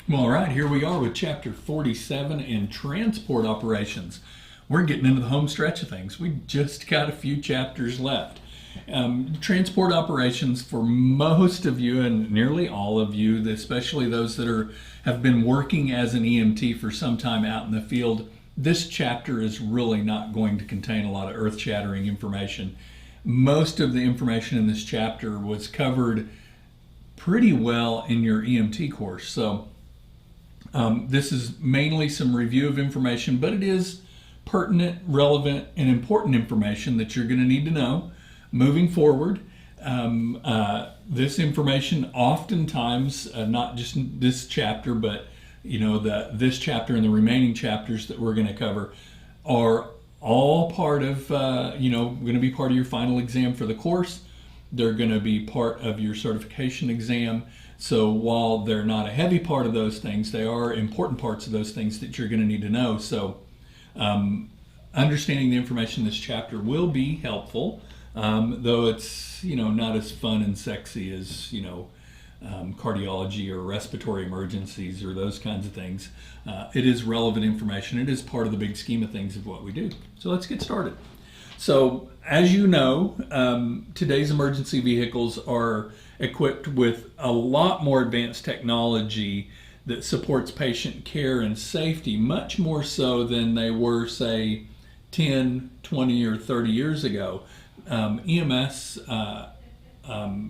Well, all right, here we are with chapter 47 in transport operations. We're getting into the home stretch of things. We just got a few chapters left. Transport operations, for most of you and nearly all of you, especially those that have been working as an EMT for some time out in the field, this chapter is really not going to contain a lot of earth-shattering information. Most of the information in this chapter was covered pretty well in your EMT course. So this is mainly some review of information, but it is pertinent, relevant, and important information that you're going to need to know moving forward. This information oftentimes, not just this chapter, but this chapter and the remaining chapters that we're going to cover are all part of, going to be part of your final exam for the course. They're going to be part of your certification exam. So while they're not a heavy part of those things, they are important parts of those things that you're going to need to know. So understanding the information in this chapter will be helpful, though it's not as fun and sexy as cardiology or respiratory emergencies or those kinds of things. It is relevant information. It is part of the big scheme of things of what we do. So let's get started. So as you know, today's emergency vehicles are equipped with a lot more advanced technology that supports patient care and safety, much more so than they were, say, 10, 20, or 30 years ago. EMS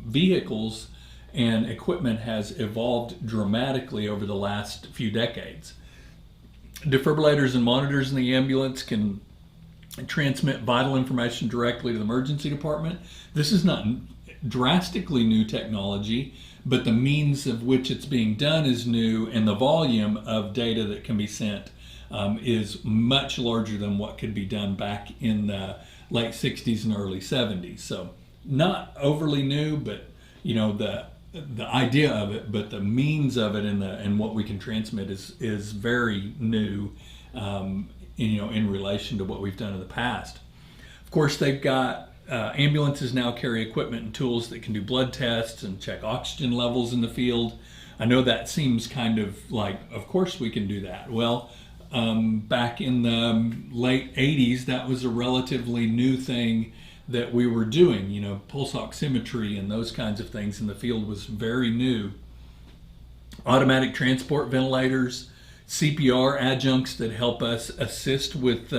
vehicles and equipment has evolved dramatically over the last few decades. Defibrillators and monitors in the ambulance can transmit vital information directly to the emergency department. This is not drastically new technology, but the means of which it's being done is new, and the volume of data that can be sent is much larger than what could be done back in the late 60s and early 70s. So not overly new, but the idea of it, but the means of it and what we can transmit is very new, in relation to what we've done in the past. Of course, they've got ambulances now carry equipment and tools that can do blood tests and check oxygen levels in the field. I know that seems kind of like, of course we can do that. Well, back in the late 80s, that was a relatively new thing that we were doing. Pulse oximetry and those kinds of things in the field was very new. Automatic transport ventilators, CPR adjuncts that help us assist with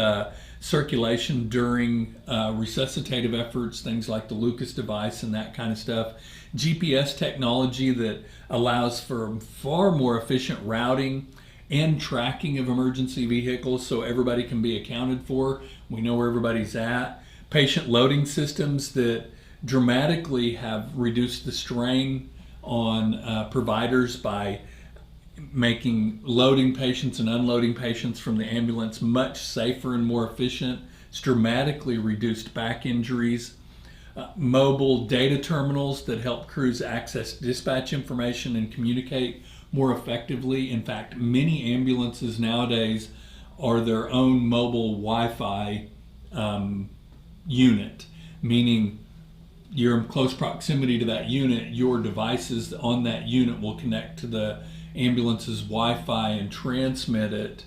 circulation during resuscitative efforts, things like the Lucas device and that kind of stuff. GPS technology that allows for far more efficient routing and tracking of emergency vehicles so everybody can be accounted for. We know where everybody's at. Patient loading systems that dramatically have reduced the strain on providers by making loading patients and unloading patients from the ambulance much safer and more efficient. It's dramatically reduced back injuries. Mobile data terminals that help crews access dispatch information and communicate more effectively. In fact, many ambulances nowadays are their own mobile Wi-Fi unit, meaning you're in close proximity to that unit, your devices on that unit will connect to the ambulance's Wi-Fi and transmit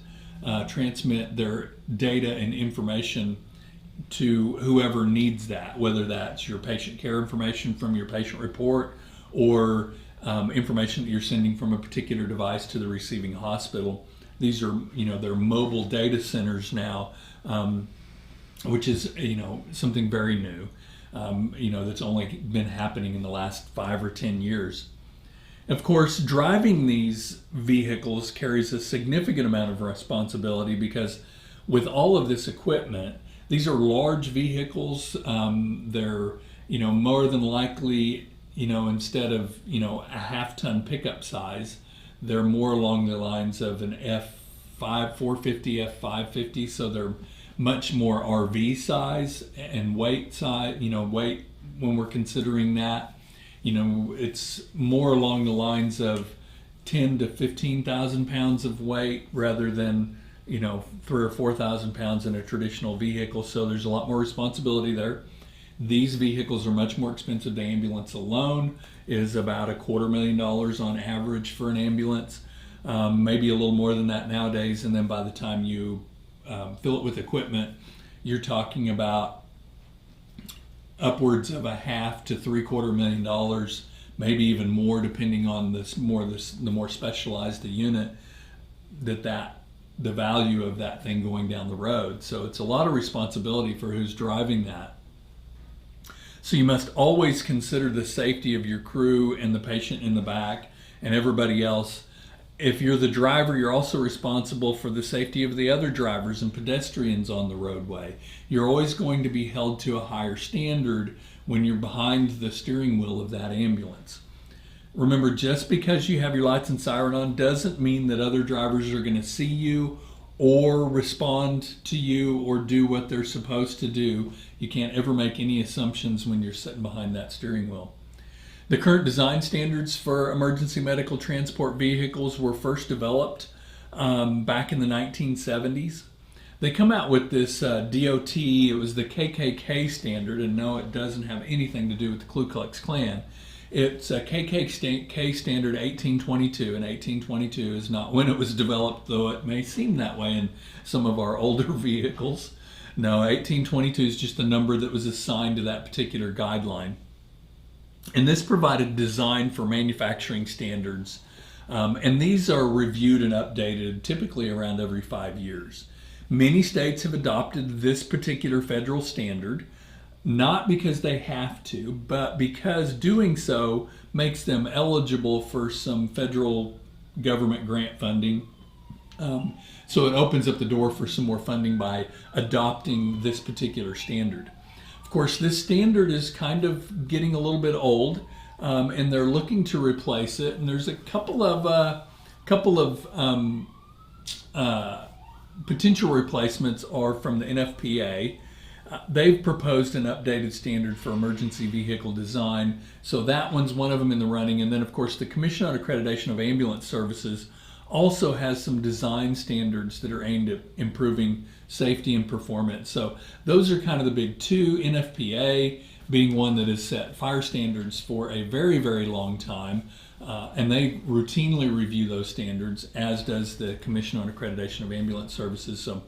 their data and information to whoever needs that, whether that's your patient care information from your patient report or information that you're sending from a particular device to the receiving hospital. These are, they're mobile data centers now, which is, something very new, that's only been happening in the last 5 or 10 years. Of course, driving these vehicles carries a significant amount of responsibility because with all of this equipment, these are large vehicles. They're, more than likely, instead of, a half-ton pickup size, they're more along the lines of an F5, 450, F550. So they're much more RV size and weight size, weight when we're considering that. It's more along the lines of 10 to 15,000 pounds of weight rather than, 3 or 4,000 pounds in a traditional vehicle. So there's a lot more responsibility there. These vehicles are much more expensive. The ambulance alone is about $250,000 on average for an ambulance. maybe a little more than that nowadays. And then by the time you fill it with equipment, you're talking about upwards of $500,000 to $750,000, maybe even more, depending on the more specialized the unit, the value of that thing going down the road. So it's a lot of responsibility for who's driving that. So you must always consider the safety of your crew and the patient in the back and everybody else. If you're the driver, you're also responsible for the safety of the other drivers and pedestrians on the roadway. You're always going to be held to a higher standard when you're behind the steering wheel of that ambulance. Remember, just because you have your lights and siren on doesn't mean that other drivers are going to see you or respond to you or do what they're supposed to do. You can't ever make any assumptions when you're sitting behind that steering wheel. The current design standards for emergency medical transport vehicles were first developed back in the 1970s. They come out with this DOT, it was the KKK standard, and no, it doesn't have anything to do with the Ku Klux Klan. It's a KKK standard 1822, and 1822 is not when it was developed, though it may seem that way in some of our older vehicles. No, 1822 is just the number that was assigned to that particular guideline. And this provided design for manufacturing standards. And these are reviewed and updated typically around every 5 years. Many states have adopted this particular federal standard, not because they have to, but because doing so makes them eligible for some federal government grant funding. So it opens up the door for some more funding by adopting this particular standard. Of course, this standard is kind of getting a little bit old, and they're looking to replace it. And there's a couple of potential replacements are from the NFPA. They've proposed an updated standard for emergency vehicle design, so that one's one of them in the running. And then, of course, the Commission on Accreditation of Ambulance Services also has some design standards that are aimed at improving safety and performance. So those are kind of the big two, NFPA being one that has set fire standards for a very, very long time, and they routinely review those standards, as does the Commission on Accreditation of Ambulance Services. So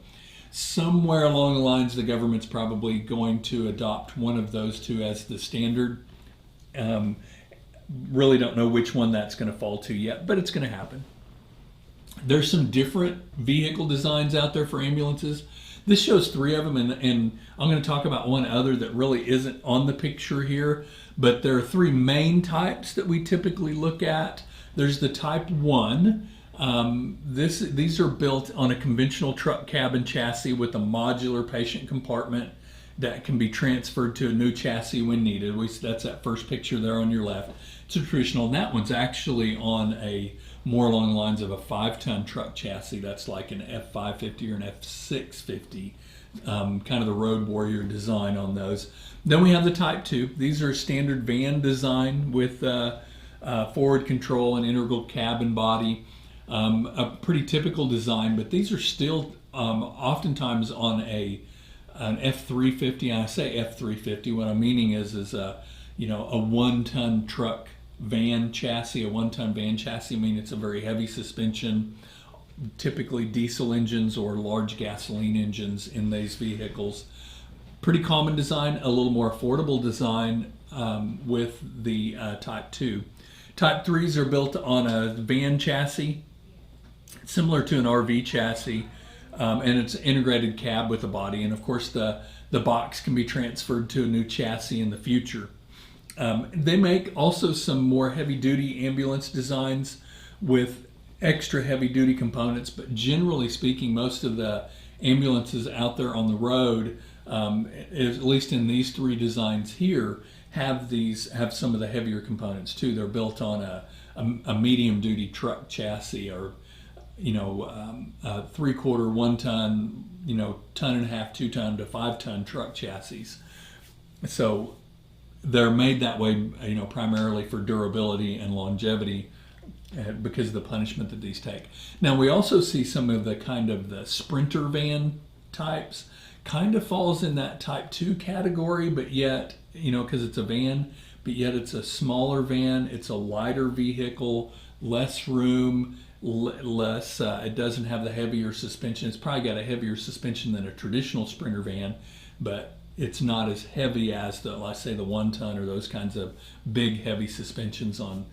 somewhere along the lines, the government's probably going to adopt one of those two as the standard. Really don't know which one that's going to fall to yet, but it's going to happen. There's some different vehicle designs out there for ambulances. This shows 3 of them, and I'm going to talk about one other that really isn't on the picture here, but there are 3 main types that we typically look at. There's the Type 1. These are built on a conventional truck cabin chassis with a modular patient compartment that can be transferred to a new chassis when needed. That's that first picture there on your left. It's a traditional, and that one's actually on a more along the lines of a 5-ton truck chassis. That's like an F550 or an F650, kind of the road warrior design on those. Then we have the Type 2. These are standard van design with forward control and integral cabin body. A pretty typical design, but these are still oftentimes on an F350. And I say F350, what I'm meaning is a 1-ton truck van chassis, a 1-ton van chassis. I mean, it's a very heavy suspension, typically diesel engines or large gasoline engines in these vehicles. Pretty common design, a little more affordable design with the Type 2. Type 3s are built on a van chassis, similar to an RV chassis, and it's an integrated cab with a body. And of course, the box can be transferred to a new chassis in the future. They make also some more heavy-duty ambulance designs with extra heavy-duty components, but generally speaking, most of the ambulances out there on the road, at least in these 3 designs here, have some of the heavier components too. They're built on a medium-duty truck chassis, or a 3/4, 1-ton, 1.5, 2-ton to 5-ton truck chassis. So they're made that way, primarily for durability and longevity because of the punishment that these take. Now, we also see some of the sprinter van types kind of falls in that Type 2 category, but yet, because it's a van, but yet it's a smaller van, it's a lighter vehicle, less room, less. It doesn't have the heavier suspension. It's probably got a heavier suspension than a traditional Sprinter van, but it's not as heavy as let's say the 1-ton or those kinds of big heavy suspensions on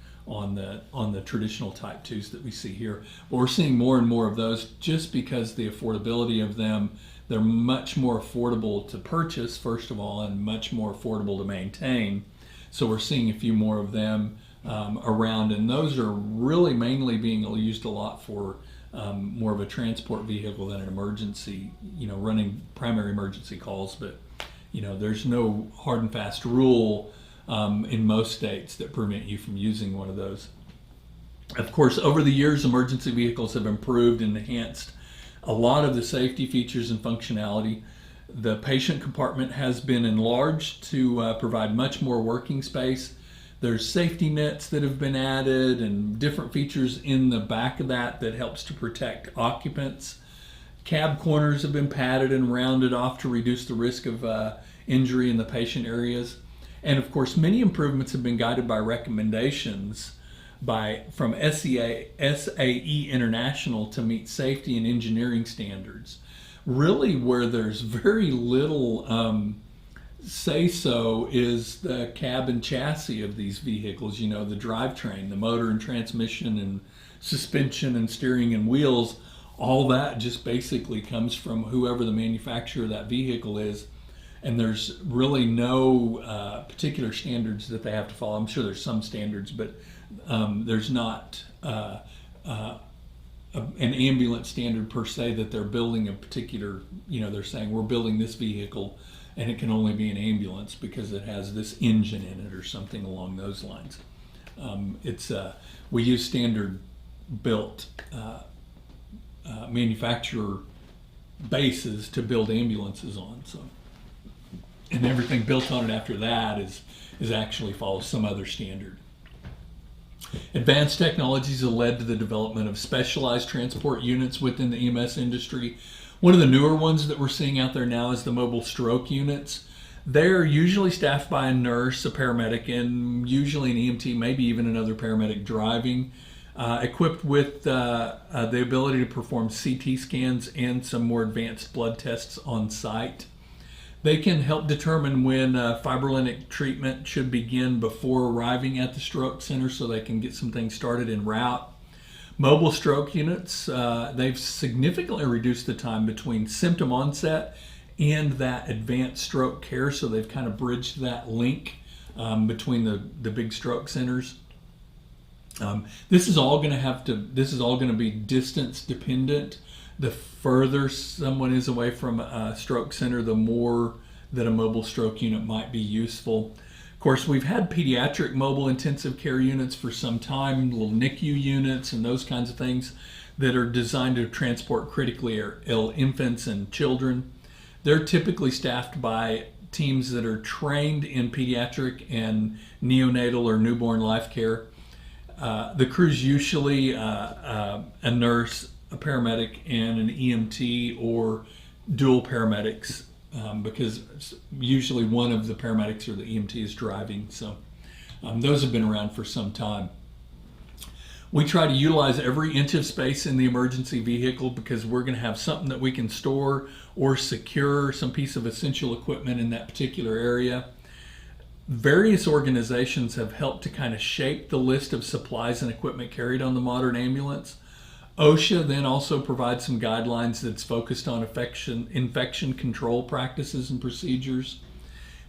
the traditional Type 2s that we see here. But we're seeing more and more of those just because the affordability of them. They're much more affordable to purchase, first of all, and much more affordable to maintain. So we're seeing a few more of them around, and those are really mainly being used a lot for more of a transport vehicle than an emergency, running primary emergency calls. But there's no hard and fast rule in most states that prevent you from using one of those. Of course, over the years, emergency vehicles have improved and enhanced a lot of the safety features and functionality. The patient compartment has been enlarged to provide much more working space. There's safety nets that have been added and different features in the back of that helps to protect occupants. Cab corners have been padded and rounded off to reduce the risk of injury in the patient areas. And of course, many improvements have been guided by recommendations from SAE International to meet safety and engineering standards. Really, where there's very little say-so is the cab and chassis of these vehicles. The drivetrain, the motor and transmission and suspension and steering and wheels. All that just basically comes from whoever the manufacturer of that vehicle is. And there's really no particular standards that they have to follow. I'm sure there's some standards, but there's not an ambulance standard per se that they're building a particular, they're saying we're building this vehicle and it can only be an ambulance because it has this engine in it or something along those lines. We use standard built manufacturer bases to build ambulances on. And everything built on it after that is actually follows some other standard. Advanced technologies have led to the development of specialized transport units within the EMS industry. One of the newer ones that we're seeing out there now is the mobile stroke units. They're usually staffed by a nurse, a paramedic, and usually an EMT, maybe even another paramedic driving, equipped with the ability to perform CT scans and some more advanced blood tests on site. They can help determine when fibrinolytic treatment should begin before arriving at the stroke center so they can get some things started en route. Mobile stroke units, they've significantly reduced the time between symptom onset and that advanced stroke care, so they've kind of bridged that link between the big stroke centers. This is all going to be distance dependent. The further someone is away from a stroke center, the more that a mobile stroke unit might be useful. Of course, we've had pediatric mobile intensive care units for some time, little NICU units and those kinds of things that are designed to transport critically ill infants and children. They're typically staffed by teams that are trained in pediatric and neonatal or newborn life care. The crew's usually a nurse, a paramedic, and an EMT or dual paramedics because usually one of the paramedics or the EMT is driving. So those have been around for some time. We try to utilize every inch of space in the emergency vehicle because we're going to have something that we can store or secure, some piece of essential equipment in that particular area. Various organizations have helped to kind of shape the list of supplies and equipment carried on the modern ambulance. OSHA then also provides some guidelines that's focused on infection control practices and procedures.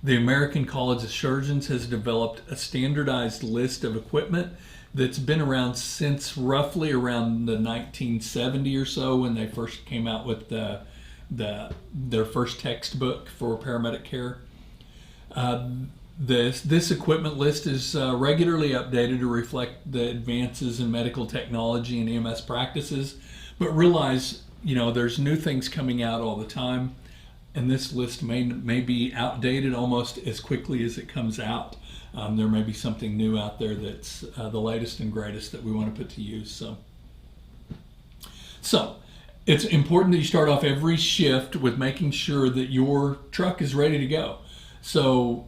The American College of Surgeons has developed a standardized list of equipment that's been around since roughly around the 1970 or so when they first came out with their first textbook for paramedic care. This equipment list is regularly updated to reflect the advances in medical technology and EMS practices, but realize, there's new things coming out all the time, and this list may be outdated almost as quickly as it comes out. There may be something new out there that's the latest and greatest that we want to put to use. So it's important that you start off every shift with making sure that your truck is ready to go. So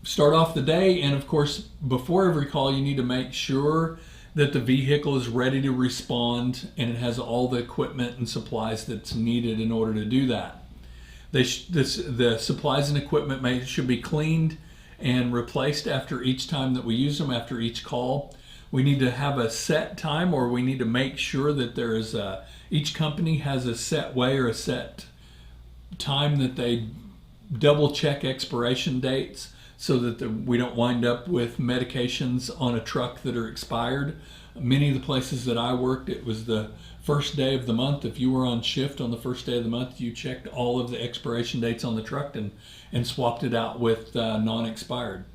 start off the day, and of course, before every call, you need to make sure that the vehicle is ready to respond and it has all the equipment and supplies that's needed in order to do that. The supplies and equipment should be cleaned and replaced after each time that we use them, after each call. We need to have a set time, or we need to make sure that there is each company has a set way or a set time that they double check expiration dates, so that we don't wind up with medications on a truck that are expired. Many of the places that I worked, it was the first day of the month. If you were on shift on the first day of the month, you checked all of the expiration dates on the truck and swapped it out with non-expired.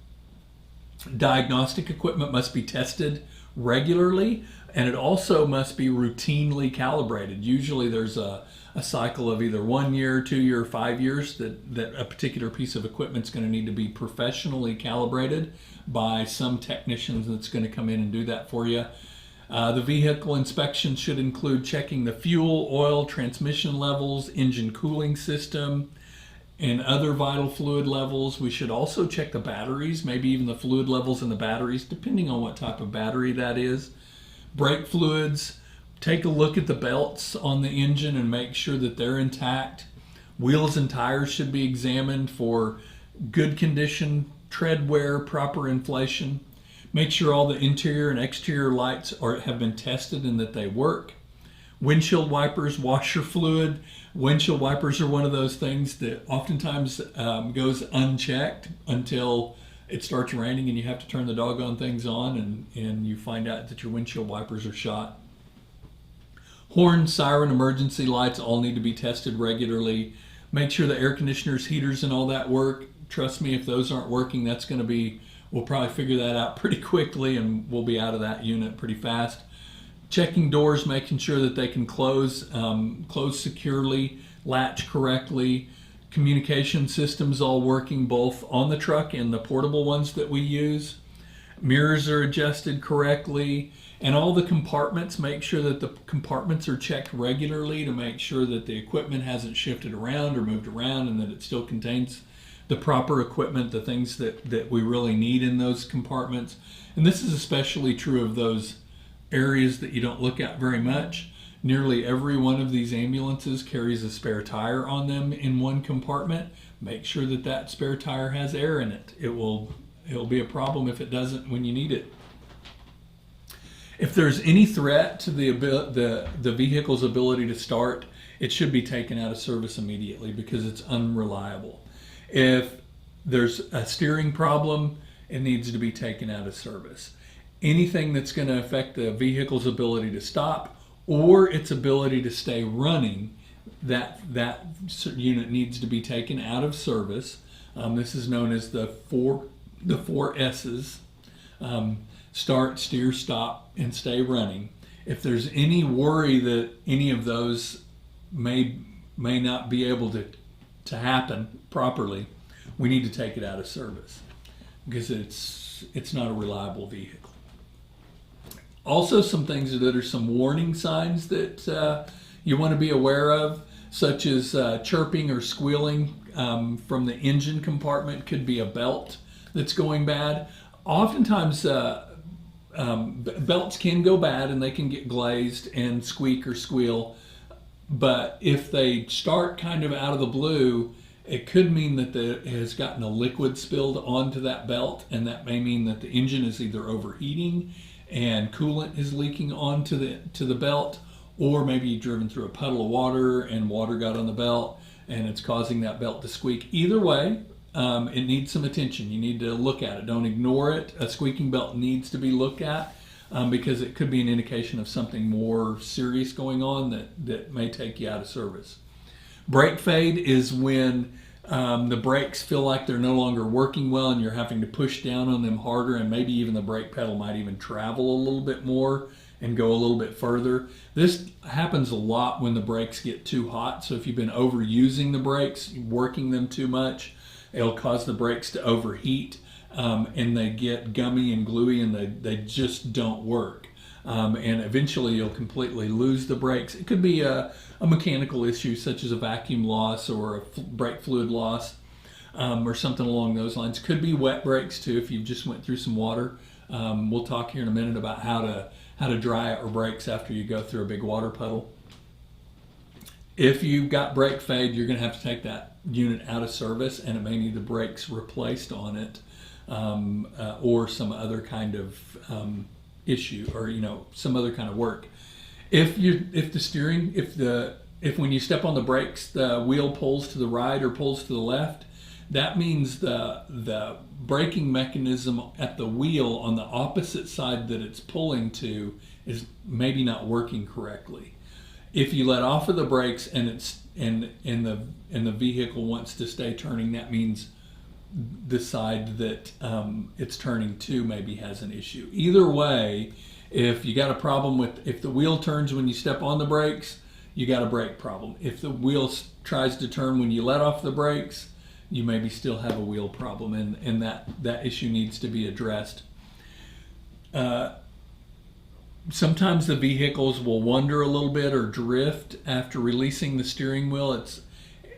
Diagnostic equipment must be tested regularly, and it also must be routinely calibrated. Usually there's a cycle of either 1 year, 2 year, 5 years that a particular piece of equipment is going to need to be professionally calibrated by some technicians that's going to come in and do that for you. The vehicle inspection should include checking the fuel, oil, transmission levels, engine cooling system, and other vital fluid levels. We should also check the batteries, maybe even the fluid levels in the batteries, depending on what type of battery that is. Brake fluids. Take a look at the belts on the engine and make sure that they're intact. Wheels and tires should be examined for good condition, tread wear, proper inflation. Make sure all the interior and exterior lights have been tested and that they work. Windshield wipers, washer fluid. Windshield wipers are one of those things that oftentimes goes unchecked until it starts raining and you have to turn the doggone things on, and you find out that your windshield wipers are shot. Horn, siren, emergency lights all need to be tested regularly. Make sure the air conditioners, heaters, and all that work. Trust me, if those aren't working, we'll probably figure that out pretty quickly, and we'll be out of that unit pretty fast. Checking doors, making sure that they can close securely, latch correctly. Communication systems all working both on the truck and the portable ones that we use. Mirrors are adjusted correctly. And all the compartments, make sure that the compartments are checked regularly to make sure that the equipment hasn't shifted around or moved around, and that it still contains the proper equipment, the things that we really need in those compartments. And this is especially true of those areas that you don't look at very much. Nearly every one of these ambulances carries a spare tire on them in one compartment. Make sure that that spare tire has air in it. It'll be a problem if it doesn't when you need it. If there's any threat to the vehicle's ability to start, it should be taken out of service immediately because it's unreliable. If there's a steering problem, it needs to be taken out of service. Anything that's going to affect the vehicle's ability to stop or its ability to stay running, that unit needs to be taken out of service. This is known as the four S's. Start, steer, stop, and stay running. If there's any worry that any of those may not be able to happen properly, we need to take it out of service because it's not a reliable vehicle. Also, some things that are some warning signs that you want to be aware of, such as chirping or squealing from the engine compartment. Could be a belt that's going bad. Oftentimes, belts can go bad and they can get glazed and squeak or squeal, but if they start kind of out of the blue, it could mean that it has gotten a liquid spilled onto that belt, and that may mean that the engine is either overheating and coolant is leaking onto the belt, or maybe you've driven through a puddle of water and water got on the belt and it's causing that belt to squeak. Either way, it needs some attention. You need to look at it. Don't ignore it. A squeaking belt needs to be looked at because it could be an indication of something more serious going on that may take you out of service. Brake fade is when the brakes feel like they're no longer working well and you're having to push down on them harder, and maybe even the brake pedal might even travel a little bit more and go a little bit further. This happens a lot when the brakes get too hot. So if you've been overusing the brakes, working them too much, it'll cause the brakes to overheat and they get gummy and gluey and they just don't work. And eventually you'll completely lose the brakes. It could be a mechanical issue such as a vacuum loss or a brake fluid loss or something along those lines. Could be wet brakes too if you just went through some water. We'll talk here in a minute about how how to dry out your brakes after you go through a big water puddle. If you've got brake fade, you're going to have to take that unit out of service, and it may need the brakes replaced on it, or some other kind of issue, or some other kind of work. If when you step on the brakes, the wheel pulls to the right or pulls to the left, that means the braking mechanism at the wheel on the opposite side that it's pulling to is maybe not working correctly. If you let off of the brakes and the vehicle wants to stay turning, that means the side that it's turning to maybe has an issue. Either way, if you got a problem if the wheel turns when you step on the brakes, you got a brake problem. If the wheel tries to turn when you let off the brakes, you maybe still have a wheel problem, and that issue needs to be addressed. Sometimes the vehicles will wander a little bit or drift after releasing the steering wheel. It's,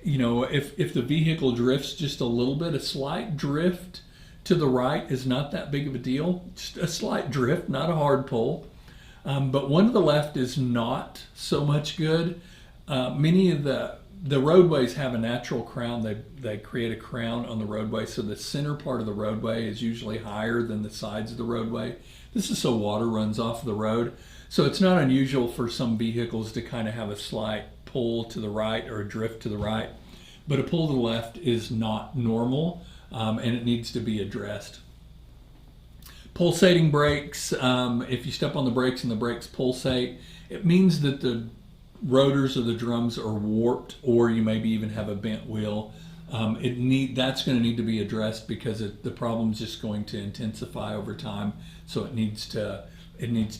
if the vehicle drifts just a little bit, a slight drift to the right is not that big of a deal. Just a slight drift, not a hard pull. But one to the left is not so much good. Many of the roadways have a natural crown. They create a crown on the roadway, so the center part of the roadway is usually higher than the sides of the roadway. This is so water runs off the road. So it's not unusual for some vehicles to kind of have a slight pull to the right or a drift to the right. But a pull to the left is not normal, and it needs to be addressed. Pulsating brakes, if you step on the brakes and the brakes pulsate, it means that the rotors or the drums are warped, or you maybe even have a bent wheel. That's going to need to be addressed because the problem's just going to intensify over time. So it needs to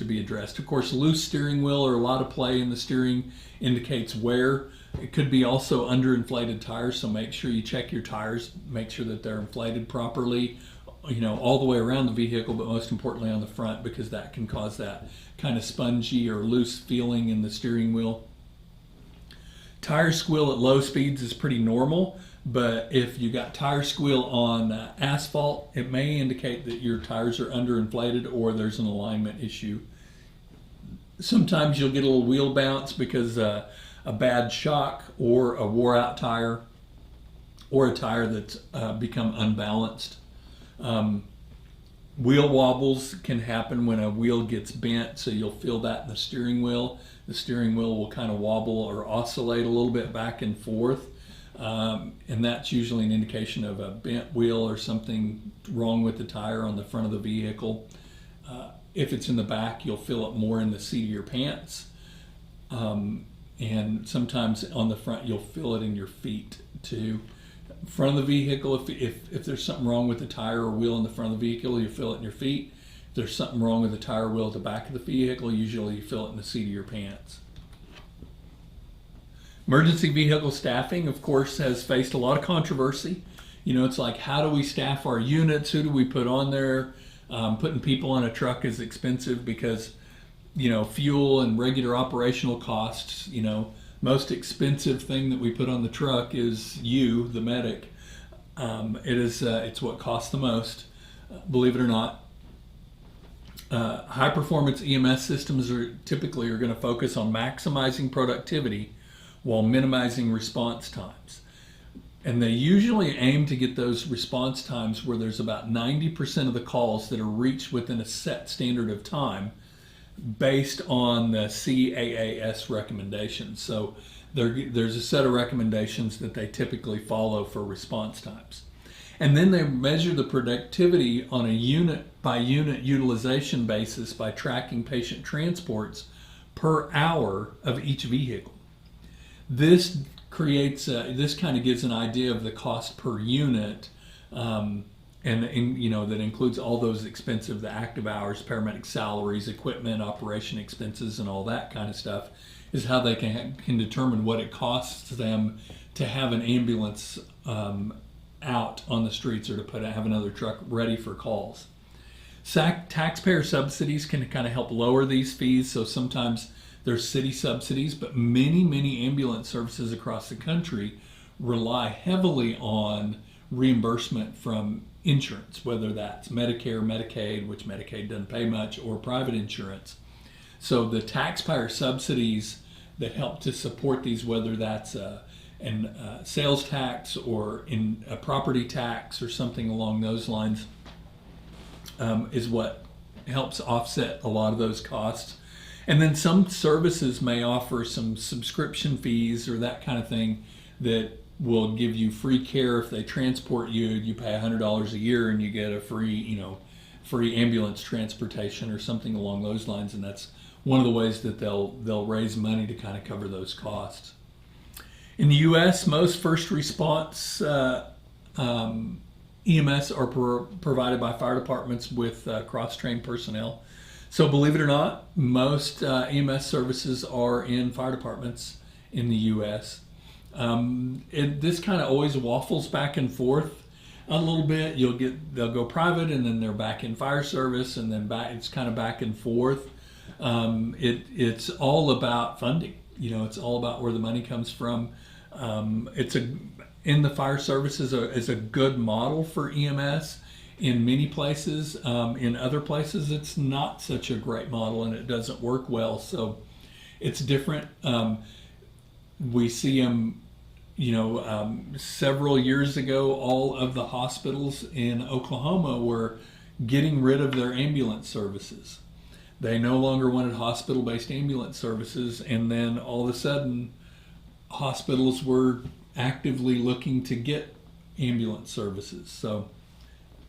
be addressed. Of course, loose steering wheel or a lot of play in the steering indicates wear. It could be also underinflated tires, so make sure you check your tires, make sure that they're inflated properly, all the way around the vehicle, but most importantly on the front, because that can cause that kind of spongy or loose feeling in the steering wheel. Tire squeal at low speeds is pretty normal, but if you got tire squeal on asphalt, it may indicate that your tires are underinflated or there's an alignment issue. Sometimes you'll get a little wheel bounce because a bad shock or a wore out tire or a tire that's become unbalanced. Wheel wobbles can happen when a wheel gets bent, so you'll feel that in the steering wheel. The steering wheel will kind of wobble or oscillate a little bit back and forth, and that's usually an indication of a bent wheel or something wrong with the tire on the front of the vehicle. If it's in the back, you'll feel it more in the seat of your pants, and sometimes on the front you'll feel it in your feet too. Front of the vehicle, if there's something wrong with the tire or wheel in the front of the vehicle, you feel it in your feet. If there's something wrong with the tire wheel at the back of the vehicle, usually you feel it in the seat of your pants. Emergency vehicle staffing, of course, has faced a lot of controversy. It's like, how do we staff our units? Who do we put on there? Putting people on a truck is expensive because, fuel and regular operational costs, most expensive thing that we put on the truck is you, the medic. It's what costs the most, believe it or not. High performance EMS systems are typically going to focus on maximizing productivity while minimizing response times. And they usually aim to get those response times where there's about 90% of the calls that are reached within a set standard of time based on the CAAS recommendations. So there's a set of recommendations that they typically follow for response times. And then they measure the productivity on a unit by unit utilization basis by tracking patient transports per hour of each vehicle. This kind of gives an idea of the cost per unit, and that includes all those expensive, the active hours, paramedic salaries, equipment, operation expenses, and all that kind of stuff, is how they can determine what it costs them to have an ambulance out on the streets or to have another truck ready for calls. Taxpayer subsidies can kind of help lower these fees, so sometimes there's city subsidies, but many ambulance services across the country rely heavily on reimbursement from insurance, whether that's Medicare, Medicaid, which Medicaid doesn't pay much, or private insurance. So the taxpayer subsidies that help to support these, whether that's an sales tax or in a property tax or something along those lines, is what helps offset a lot of those costs. And then some services may offer some subscription fees or that kind of thing that will give you free care. If they transport you, you pay $100 a year and you get a free ambulance transportation or something along those lines. And that's one of the ways that they'll raise money to kind of cover those costs. In the U.S., most first response EMS are provided by fire departments with cross-trained personnel. So believe it or not, most EMS services are in fire departments in the U.S. This kind of always waffles back and forth a little bit. They'll go private and then they're back in fire service and then back. It's kind of back and forth. It's all about funding. It's all about where the money comes from. In the fire service is a good model for EMS in many places. In other places, it's not such a great model and it doesn't work well. So it's different. We see them, several years ago, all of the hospitals in Oklahoma were getting rid of their ambulance services. They no longer wanted hospital-based ambulance services, and then all of a sudden, hospitals were actively looking to get ambulance services. So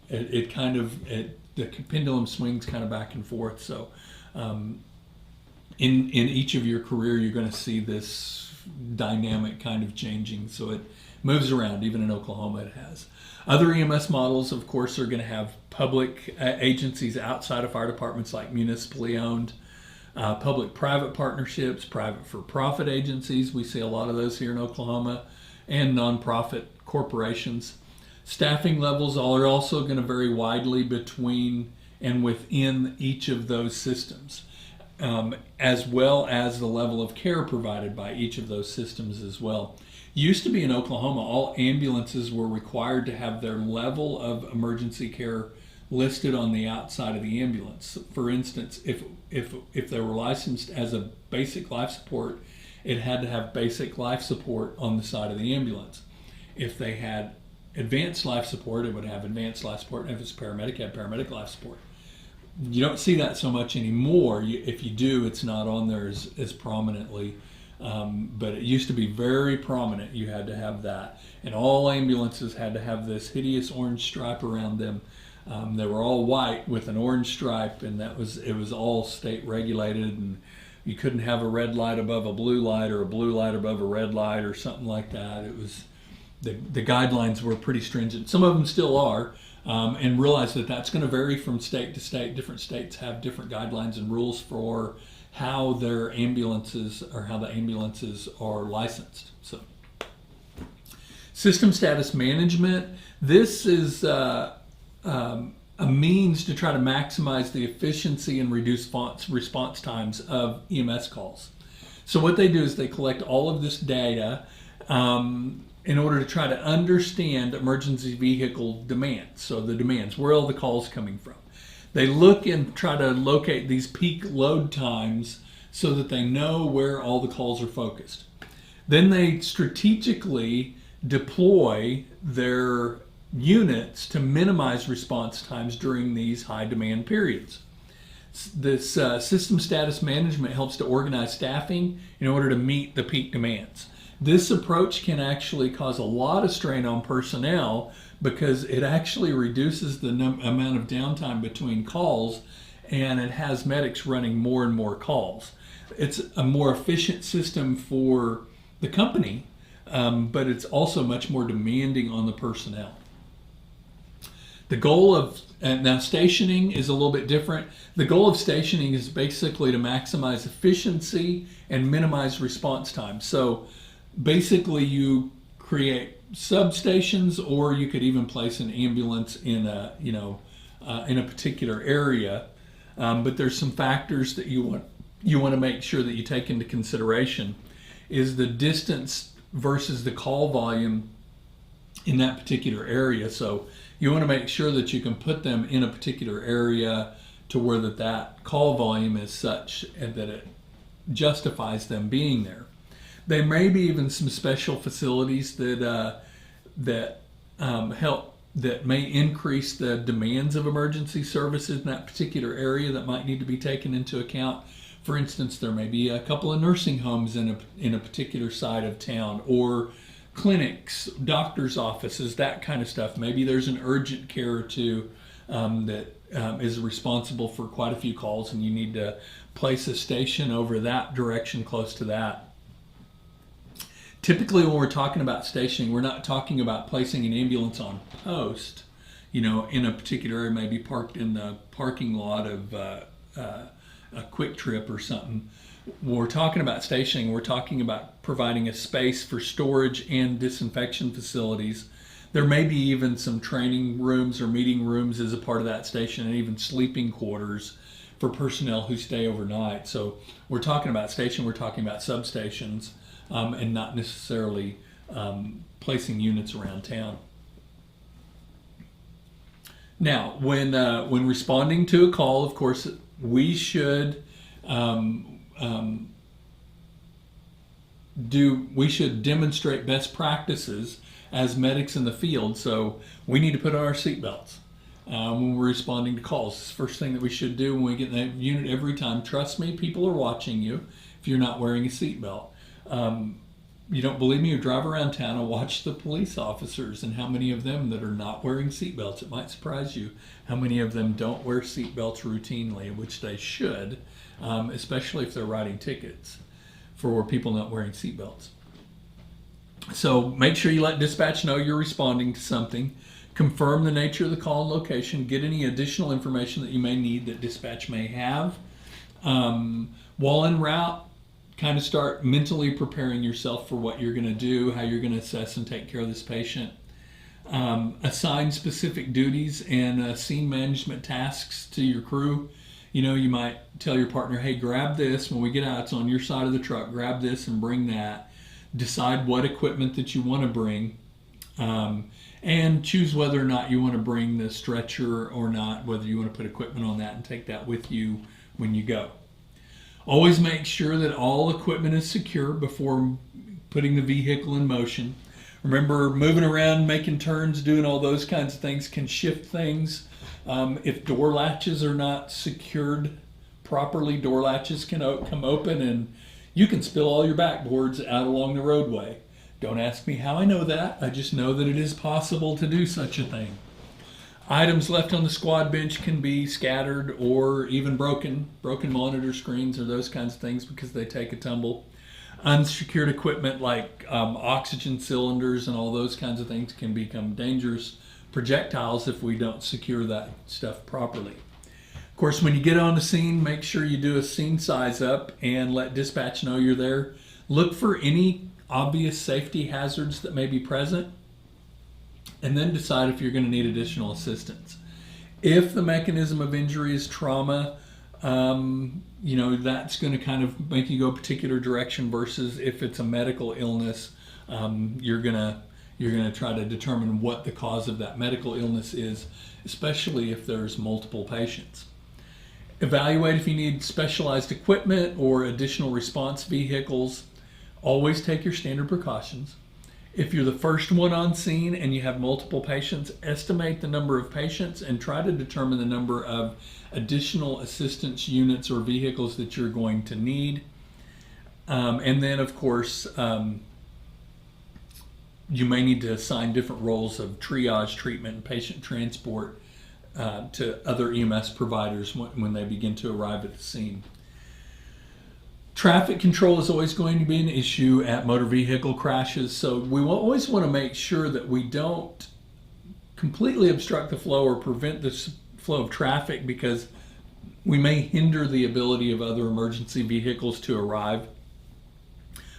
the pendulum swings kind of back and forth. So in each of your career, you're going to see this dynamic kind of changing. So it moves around. Even in Oklahoma, it has. Other EMS models, of course, are going to have public agencies outside of fire departments, like municipally owned, public-private partnerships, private for-profit agencies. We see a lot of those here in Oklahoma, and nonprofit corporations. Staffing levels are also going to vary widely between and within each of those systems, as well as the level of care provided by each of those systems as well. Used to be in Oklahoma, all ambulances were required to have their level of emergency care listed on the outside of the ambulance. For instance, if they were licensed as a basic life support, it had to have basic life support on the side of the ambulance. If they had advanced life support, it would have advanced life support, and if it's paramedic, it had paramedic life support. You don't see that so much anymore. If you do, it's not on there as prominently. But it used to be very prominent. You had to have that. And all ambulances had to have this hideous orange stripe around them. They were all white with an orange stripe, and it was all state regulated, and you couldn't have a red light above a blue light or a blue light above a red light or something like that. It was the guidelines were pretty stringent. Some of them still are, and realize that that's going to vary from state to state. Different states have different guidelines and rules for how their ambulances or how the ambulances are licensed. So, system status management. This is a means to try to maximize the efficiency and reduce response times of EMS calls. So what they do is they collect all of this data in order to try to understand emergency vehicle demands. So the demands, where are all the calls coming from? They look and try to locate these peak load times so that they know where all the calls are focused. Then they strategically deploy their units to minimize response times during these high demand periods. This system status management helps to organize staffing in order to meet the peak demands. This approach can actually cause a lot of strain on personnel because it actually reduces the amount of downtime between calls, and it has medics running more and more calls. It's a more efficient system for the company, but it's also much more demanding on the personnel. The goal of, now stationing is a little bit different. The goal of stationing is basically to maximize efficiency and minimize response time. So basically you create substations, or you could even place an ambulance in a, in a particular area. But there's some factors that you want to make sure that you take into consideration is the distance versus the call volume in that particular area. So you want to make sure that you can put them in a particular area to where that call volume is such and that it justifies them being there. There may be even some special facilities that help, that may increase the demands of emergency services in that particular area that might need to be taken into account. For instance, there may be a couple of nursing homes in a particular side of town, or clinics, doctor's offices, that kind of stuff. Maybe there's an urgent care or two that is responsible for quite a few calls, and you need to place a station over that direction close to that. Typically, when we're talking about stationing, we're not talking about placing an ambulance on post, in a particular area, maybe parked in the parking lot of a Quick Trip or something. When we're talking about stationing, we're talking about providing a space for storage and disinfection facilities. There may be even some training rooms or meeting rooms as a part of that station, and even sleeping quarters for personnel who stay overnight. So we're talking about station, we're talking about substations, and not necessarily placing units around town. Now, when responding to a call, of course, we should demonstrate best practices as medics in the field. So we need to put on our seatbelts when we're responding to calls. It's the first thing that we should do when we get in that unit every time. Trust me, people are watching you if you're not wearing a seatbelt. You don't believe me? You drive around town and watch the police officers and how many of them that are not wearing seatbelts. It might surprise you how many of them don't wear seatbelts routinely, which they should, especially if they're writing tickets for people not wearing seatbelts. So make sure you let dispatch know you're responding to something. Confirm the nature of the call and location. Get any additional information that you may need that dispatch may have. While en route, kind of start mentally preparing yourself for what you're going to do, how you're going to assess and take care of this patient. Assign specific duties and scene management tasks to your crew. You might tell your partner, hey, grab this. When we get out, it's on your side of the truck. Grab this and bring that. Decide what equipment that you want to bring. And choose whether or not you want to bring the stretcher or not, whether you want to put equipment on that and take that with you when you go. Always make sure that all equipment is secure before putting the vehicle in motion. Remember, moving around, making turns, doing all those kinds of things can shift things. If door latches are not secured properly, door latches can come open and you can spill all your backboards out along the roadway. Don't ask me how I know that. I just know that it is possible to do such a thing. Items left on the squad bench can be scattered or even broken monitor screens or those kinds of things because they take a tumble. Unsecured equipment like oxygen cylinders and all those kinds of things can become dangerous projectiles if we don't secure that stuff properly. Of course, when you get on the scene, make sure you do a scene size up and let dispatch know you're there. Look for any obvious safety hazards that may be present, and then decide if you're going to need additional assistance. If the mechanism of injury is trauma, that's going to kind of make you go a particular direction, versus if it's a medical illness, you're going to try to determine what the cause of that medical illness is, especially if there's multiple patients. Evaluate if you need specialized equipment or additional response vehicles. Always take your standard precautions. If you're the first one on scene and you have multiple patients, estimate the number of patients and try to determine the number of additional assistance units or vehicles that you're going to need. And then, of course, you may need to assign different roles of triage, treatment, and patient transport to other EMS providers when they begin to arrive at the scene. Traffic control is always going to be an issue at motor vehicle crashes, so we always want to make sure that we don't completely obstruct the flow or prevent the flow of traffic, because we may hinder the ability of other emergency vehicles to arrive.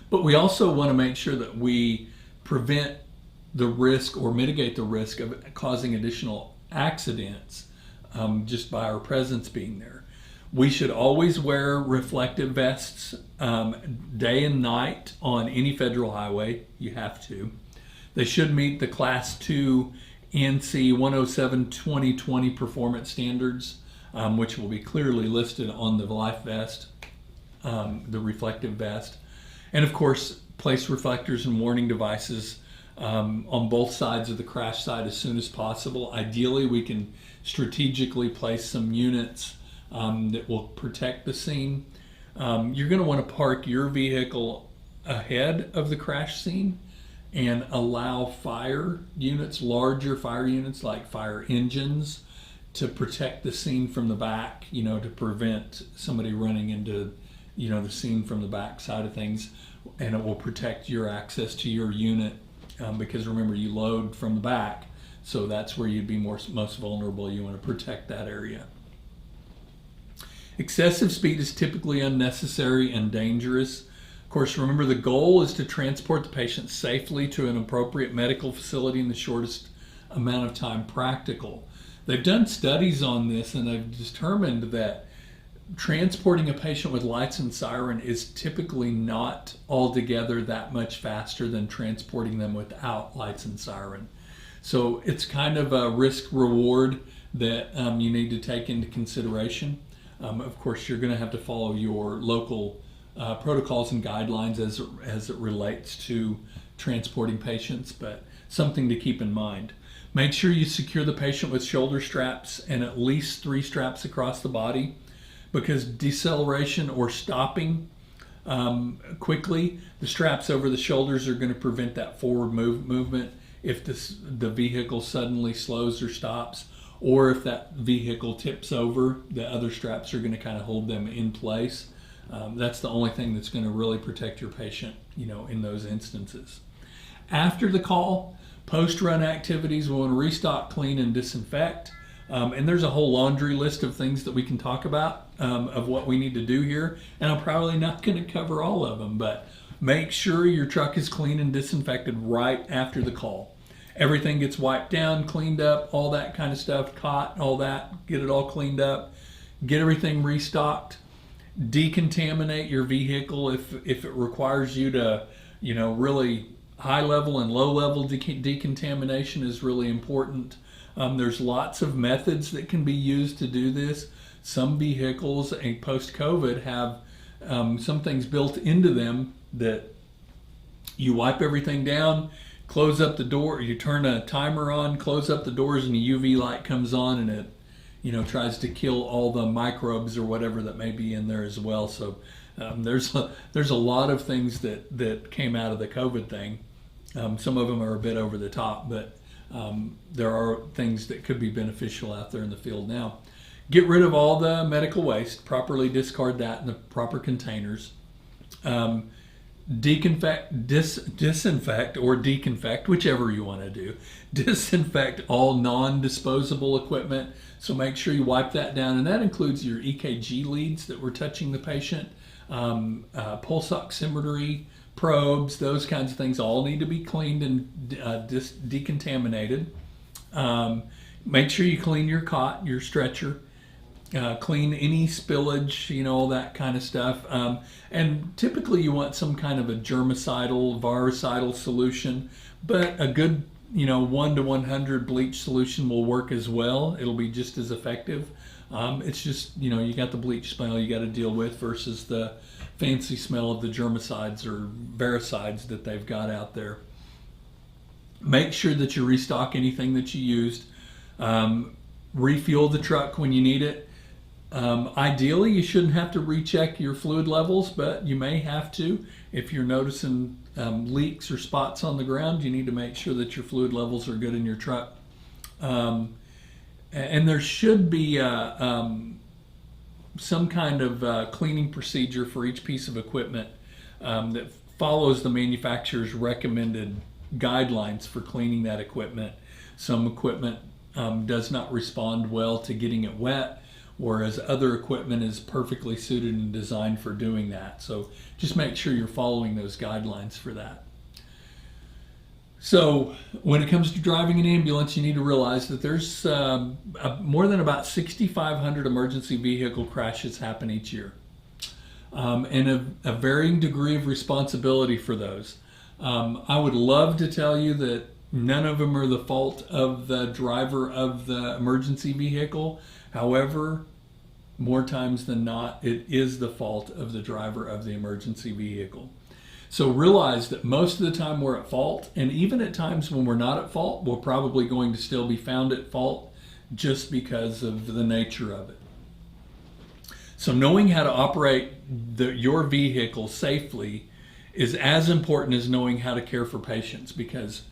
But we also want to make sure that we prevent the risk or mitigate the risk of causing additional accidents just by our presence being there. We should always wear reflective vests day and night on any federal highway. You have to. They should meet the Class 2 NC 107-2020 performance standards. which will be clearly listed on the life vest, the reflective vest. And of course, place reflectors and warning devices on both sides of the crash site as soon as possible. Ideally, we can strategically place some units that will protect the scene. You're going to want to park your vehicle ahead of the crash scene and allow fire units, larger fire units like fire engines, to protect the scene from the back, to prevent somebody running into, the scene from the back side of things. And it will protect your access to your unit because remember, you load from the back, so that's where you'd be most vulnerable. You want to protect that area. Excessive speed is typically unnecessary and dangerous. Of course, remember, the goal is to transport the patient safely to an appropriate medical facility in the shortest amount of time practical. They've done studies on this, and they've determined that transporting a patient with lights and siren is typically not altogether that much faster than transporting them without lights and siren. So it's kind of a risk reward that you need to take into consideration. Of course, you're going to have to follow your local protocols and guidelines as it relates to transporting patients, but something to keep in mind. Make sure you secure the patient with shoulder straps and at least 3 straps across the body, because deceleration or stopping quickly, the straps over the shoulders are going to prevent that forward movement if the vehicle suddenly slows or stops, or if that vehicle tips over, the other straps are going to kind of hold them in place. That's the only thing that's going to really protect your patient, in those instances. After the call, post-run activities, we want to restock, clean, and disinfect. And there's a whole laundry list of things that we can talk about of what we need to do here. And I'm probably not going to cover all of them, but make sure your truck is clean and disinfected right after the call. Everything gets wiped down, cleaned up, all that kind of stuff, caught, all that, get it all cleaned up, get everything restocked, decontaminate your vehicle if it requires you to, really high level and low level decontamination is really important. There's lots of methods that can be used to do this. Some vehicles, post-COVID, have some things built into them that you wipe everything down, close up the door, you turn a timer on, close up the doors, and a UV light comes on, and it tries to kill all the microbes or whatever that may be in there as well. So there's a lot of things that came out of the COVID thing. Some of them are a bit over the top, but there are things that could be beneficial out there in the field now. Get rid of all the medical waste, properly discard that in the proper containers. Disinfect or deconfect, whichever you want to do. Disinfect all non-disposable equipment, so make sure you wipe that down, and that includes your EKG leads that were touching the patient, pulse oximetry probes, those kinds of things all need to be cleaned and decontaminated. Make sure you clean your cot, your stretcher, clean any spillage, all that kind of stuff. And typically you want some kind of a germicidal, virucidal solution, but a good 1 to 100 bleach solution will work as well. It'll be just as effective. It's just, you got the bleach smell you got to deal with versus the fancy smell of the germicides or vericides that they've got out there. Make sure that you restock anything that you used. Refuel the truck when you need it. Ideally, you shouldn't have to recheck your fluid levels, but you may have to. If you're noticing leaks or spots on the ground, you need to make sure that your fluid levels are good in your truck. And there should be some kind of cleaning procedure for each piece of equipment that follows the manufacturer's recommended guidelines for cleaning that equipment. Some equipment does not respond well to getting it wet, whereas other equipment is perfectly suited and designed for doing that. So just make sure you're following those guidelines for that. So when it comes to driving an ambulance, you need to realize that there's more than about 6,500 emergency vehicle crashes happen each year, and a varying degree of responsibility for those. I would love to tell you that none of them are the fault of the driver of the emergency vehicle. However, more times than not, it is the fault of the driver of the emergency vehicle. So realize that most of the time we're at fault, and even at times when we're not at fault, we're probably going to still be found at fault just because of the nature of it. So knowing how to operate your vehicle safely is as important as knowing how to care for patients, because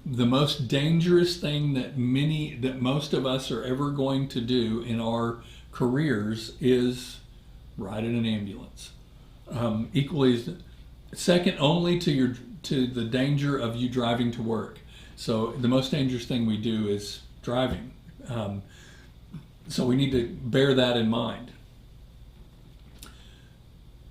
the most dangerous thing that most of us are ever going to do in our careers is ride in an ambulance. Equally, second only to the danger of you driving to work. So the most dangerous thing we do is driving. So we need to bear that in mind.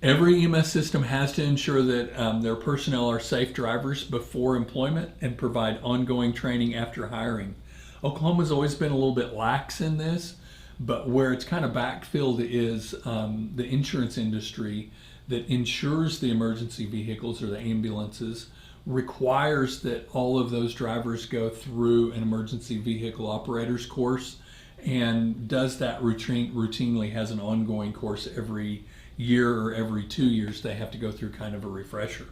Every EMS system has to ensure that their personnel are safe drivers before employment and provide ongoing training after hiring. Oklahoma's always been a little bit lax in this, but where it's kind of backfilled is the insurance industry that insures the emergency vehicles or the ambulances requires that all of those drivers go through an emergency vehicle operators course, and does that routinely, has an ongoing course every year or every 2 years. They have to go through kind of a refresher.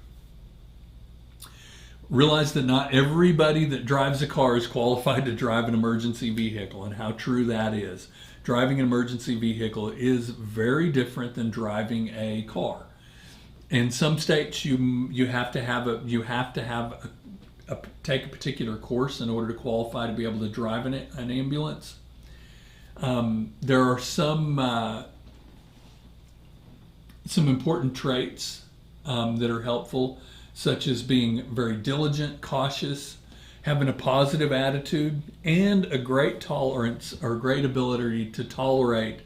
Realize that not everybody that drives a car is qualified to drive an emergency vehicle, and how true that is. Driving an emergency vehicle is very different than driving a car. In some states, you have to take a particular course in order to qualify to be able to drive an ambulance. There are some important traits that are helpful, such as being very diligent, cautious, having a positive attitude, and a great tolerance or great ability to tolerate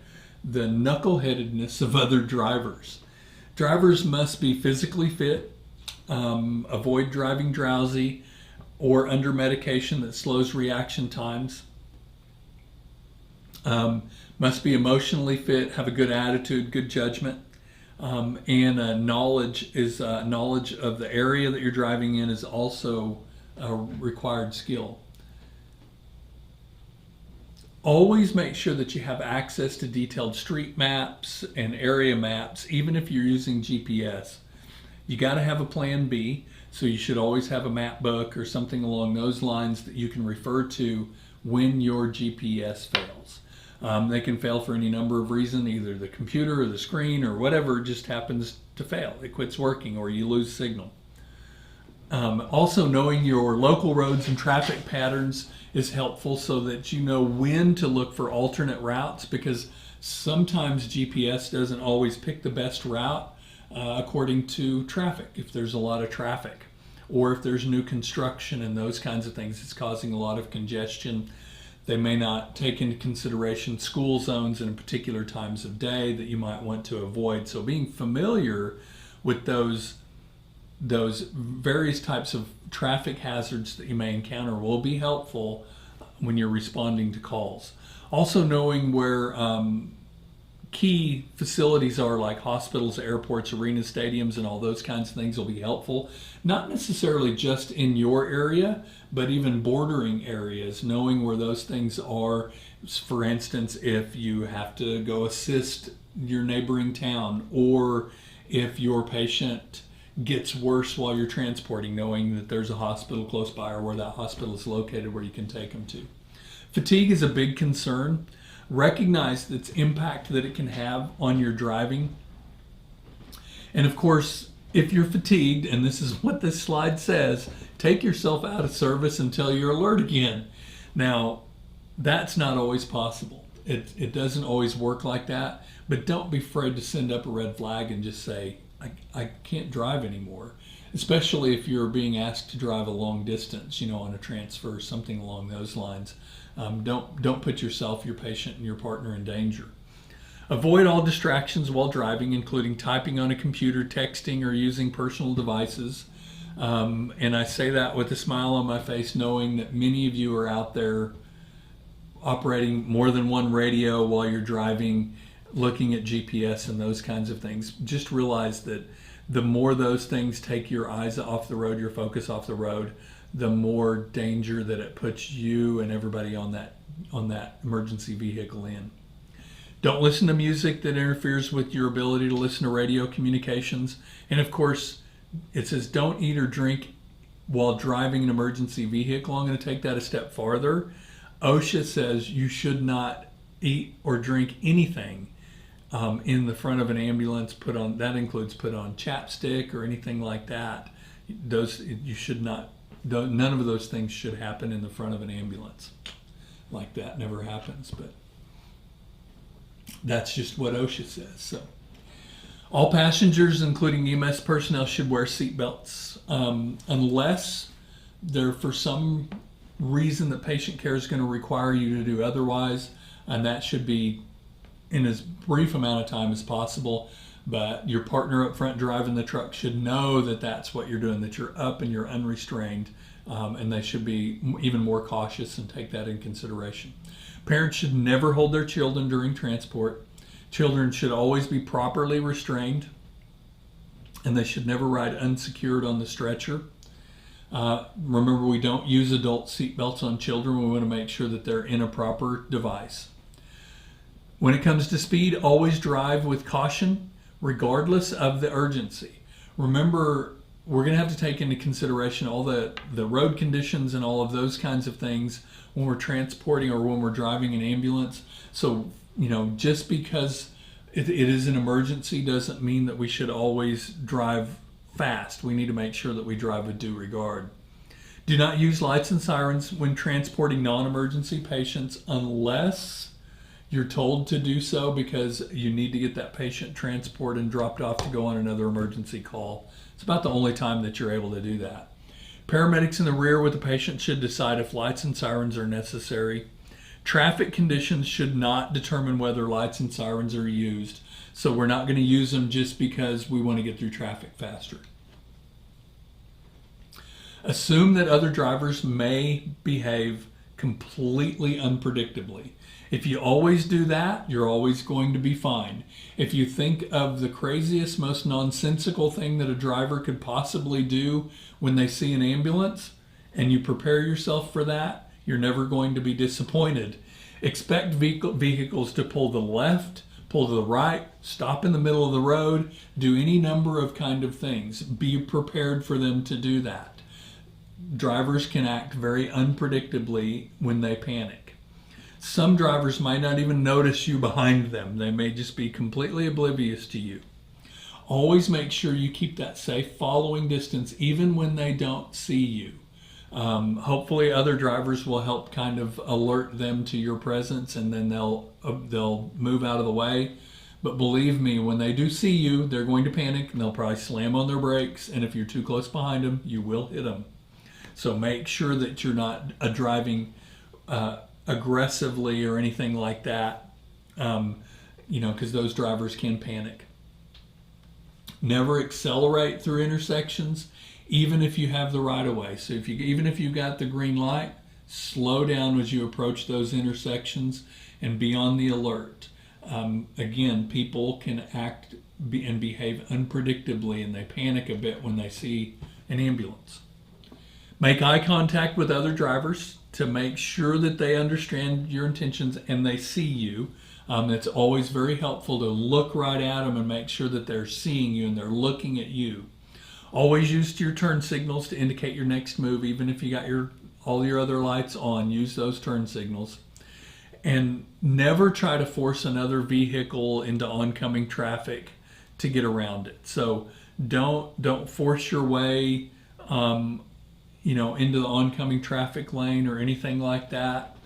the knuckleheadedness of other drivers. Drivers must be physically fit, avoid driving drowsy or under medication that slows reaction times, must be emotionally fit, have a good attitude, good judgment, and knowledge of the area that you're driving in is also a required skill. Always make sure that you have access to detailed street maps and area maps, even if you're using GPS. You got to have a plan B, so you should always have a map book or something along those lines that you can refer to when your GPS fails. They can fail for any number of reasons, either the computer or the screen or whatever just happens to fail. It quits working or you lose signal. Also, knowing your local roads and traffic patterns is helpful so that you know when to look for alternate routes, because sometimes GPS doesn't always pick the best route according to traffic. If there's a lot of traffic or if there's new construction and those kinds of things, it's causing a lot of congestion. They may not take into consideration school zones and particular times of day that you might want to avoid. So being familiar with those various types of traffic hazards that you may encounter will be helpful when you're responding to calls. Also, knowing where key facilities are, like hospitals, airports, arenas, stadiums, and all those kinds of things will be helpful. Not necessarily just in your area, but even bordering areas, knowing where those things are. For instance, if you have to go assist your neighboring town, or if your patient gets worse while you're transporting, knowing that there's a hospital close by or where that hospital is located where you can take them to. Fatigue is a big concern. Recognize its impact that it can have on your driving. And of course, if you're fatigued, and this is what this slide says, take yourself out of service until you're alert again. Now, that's not always possible. It doesn't always work like that, but don't be afraid to send up a red flag and just say, I can't drive anymore, especially if you're being asked to drive a long distance, on a transfer or something along those lines. Don't put yourself, your patient, and your partner in danger. Avoid all distractions while driving, including typing on a computer, texting, or using personal devices. And I say that with a smile on my face, knowing that many of you are out there operating more than one radio while you're driving, looking at GPS and those kinds of things. Just realize that the more those things take your eyes off the road, your focus off the road, the more danger that it puts you and everybody on that emergency vehicle in. Don't listen to music that interferes with your ability to listen to radio communications. And of course, it says don't eat or drink while driving an emergency vehicle. I'm going to take that a step farther. OSHA says you should not eat or drink anything in the front of an ambulance. That includes put on chapstick or anything like that. Those you should not. None of those things should happen in the front of an ambulance. Like that never happens, but that's just what OSHA says. So, all passengers, including EMS personnel, should wear seatbelts unless they're for some reason that patient care is going to require you to do otherwise, and that should be in as brief amount of time as possible. But your partner up front driving the truck should know that that's what you're doing, that you're up and you're unrestrained, and they should be even more cautious and take that in consideration. Parents should never hold their children during transport. Children should always be properly restrained, and they should never ride unsecured on the stretcher. Remember, we don't use adult seatbelts on children. We want to make sure that they're in a proper device. When it comes to speed, always drive with caution, regardless of the urgency. Remember, we're going to have to take into consideration all the road conditions and all of those kinds of things when we're transporting or when we're driving an ambulance. So, just because it is an emergency doesn't mean that we should always drive fast. We need to make sure that we drive with due regard. Do not use lights and sirens when transporting non-emergency patients unless you're told to do so because you need to get that patient transported and dropped off to go on another emergency call. It's about the only time that you're able to do that. Paramedics in the rear with the patient should decide if lights and sirens are necessary. Traffic conditions should not determine whether lights and sirens are used. So we're not going to use them just because we want to get through traffic faster. Assume that other drivers may behave completely unpredictably. If you always do that, you're always going to be fine. If you think of the craziest, most nonsensical thing that a driver could possibly do when they see an ambulance, and you prepare yourself for that, you're never going to be disappointed. Expect vehicles to pull to the left, pull to the right, stop in the middle of the road, do any number of kind of things. Be prepared for them to do that. Drivers can act very unpredictably when they panic. Some drivers might not even notice you behind them. They may just be completely oblivious to you. Always make sure you keep that safe following distance even when they don't see you. Hopefully other drivers will help kind of alert them to your presence, and then they'll move out of the way. But believe me, when they do see you, they're going to panic and they'll probably slam on their brakes, and if you're too close behind them, you will hit them. So make sure that you're not driving aggressively or anything like that, because those drivers can panic. Never accelerate through intersections, even if you have the right of way. So even if you've got the green light, slow down as you approach those intersections and be on the alert. Again, people can act and behave unpredictably, and they panic a bit when they see an ambulance. Make eye contact with other drivers to make sure that they understand your intentions and they see you. It's always very helpful to look right at them and make sure that they're seeing you and they're looking at you. Always use your turn signals to indicate your next move. Even if you got all your other lights on, use those turn signals. And never try to force another vehicle into oncoming traffic to get around it. So don't force your way into the oncoming traffic lane or anything like that.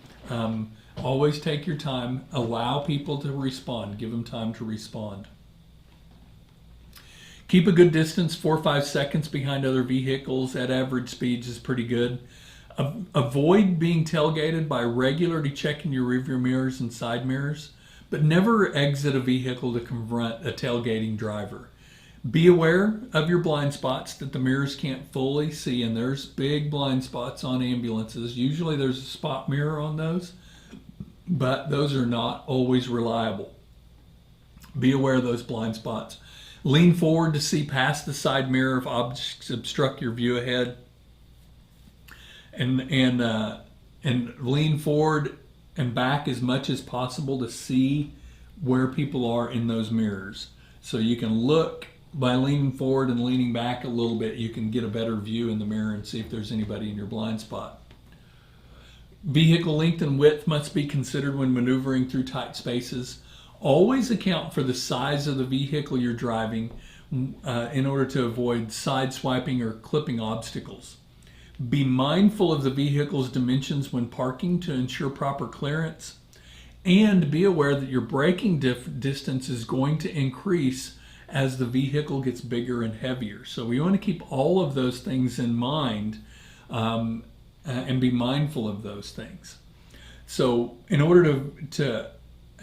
Always take your time. Allow people to respond. Give them time to respond. Keep a good distance, 4 or 5 seconds behind other vehicles at average speeds is pretty good. Avoid being tailgated by regularly checking your rearview mirrors and side mirrors, but never exit a vehicle to confront a tailgating driver. Be aware of your blind spots that the mirrors can't fully see, and there's big blind spots on ambulances. Usually there's a spot mirror on those, but those are not always reliable. Be aware of those blind spots. Lean forward to see past the side mirror if objects obstruct your view ahead, and lean forward and back as much as possible to see where people are in those mirrors. So you can look by leaning forward and leaning back a little bit, you can get a better view in the mirror and see if there's anybody in your blind spot. Vehicle length and width must be considered when maneuvering through tight spaces. Always account for the size of the vehicle you're driving in order to avoid side swiping or clipping obstacles. Be mindful of the vehicle's dimensions when parking to ensure proper clearance, and be aware that your braking distance is going to increase as the vehicle gets bigger and heavier. So we want to keep all of those things in mind and be mindful of those things. So in order to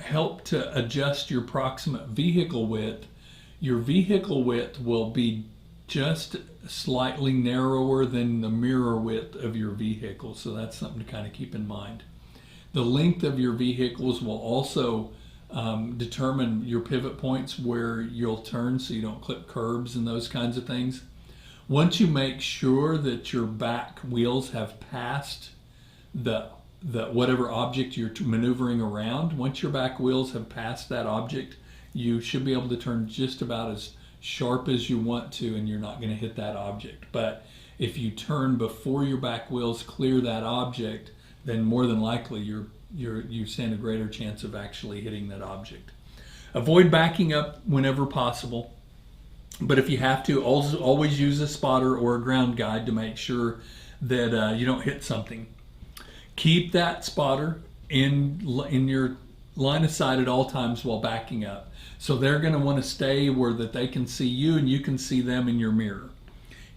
help to adjust your proximate vehicle width, your vehicle width will be just slightly narrower than the mirror width of your vehicle. So that's something to kind of keep in mind. The length of your vehicles will also determine your pivot points where you'll turn so you don't clip curbs and those kinds of things. Once you make sure that your back wheels have passed the whatever object you're maneuvering around, once your back wheels have passed that object, you should be able to turn just about as sharp as you want to, and you're not going to hit that object. But if you turn before your back wheels clear that object, then more than likely you stand a greater chance of actually hitting that object. Avoid backing up whenever possible, but if you have to, always use a spotter or a ground guide to make sure that you don't hit something. Keep that spotter in your line of sight at all times while backing up. So they're going to want to stay where that they can see you and you can see them in your mirror.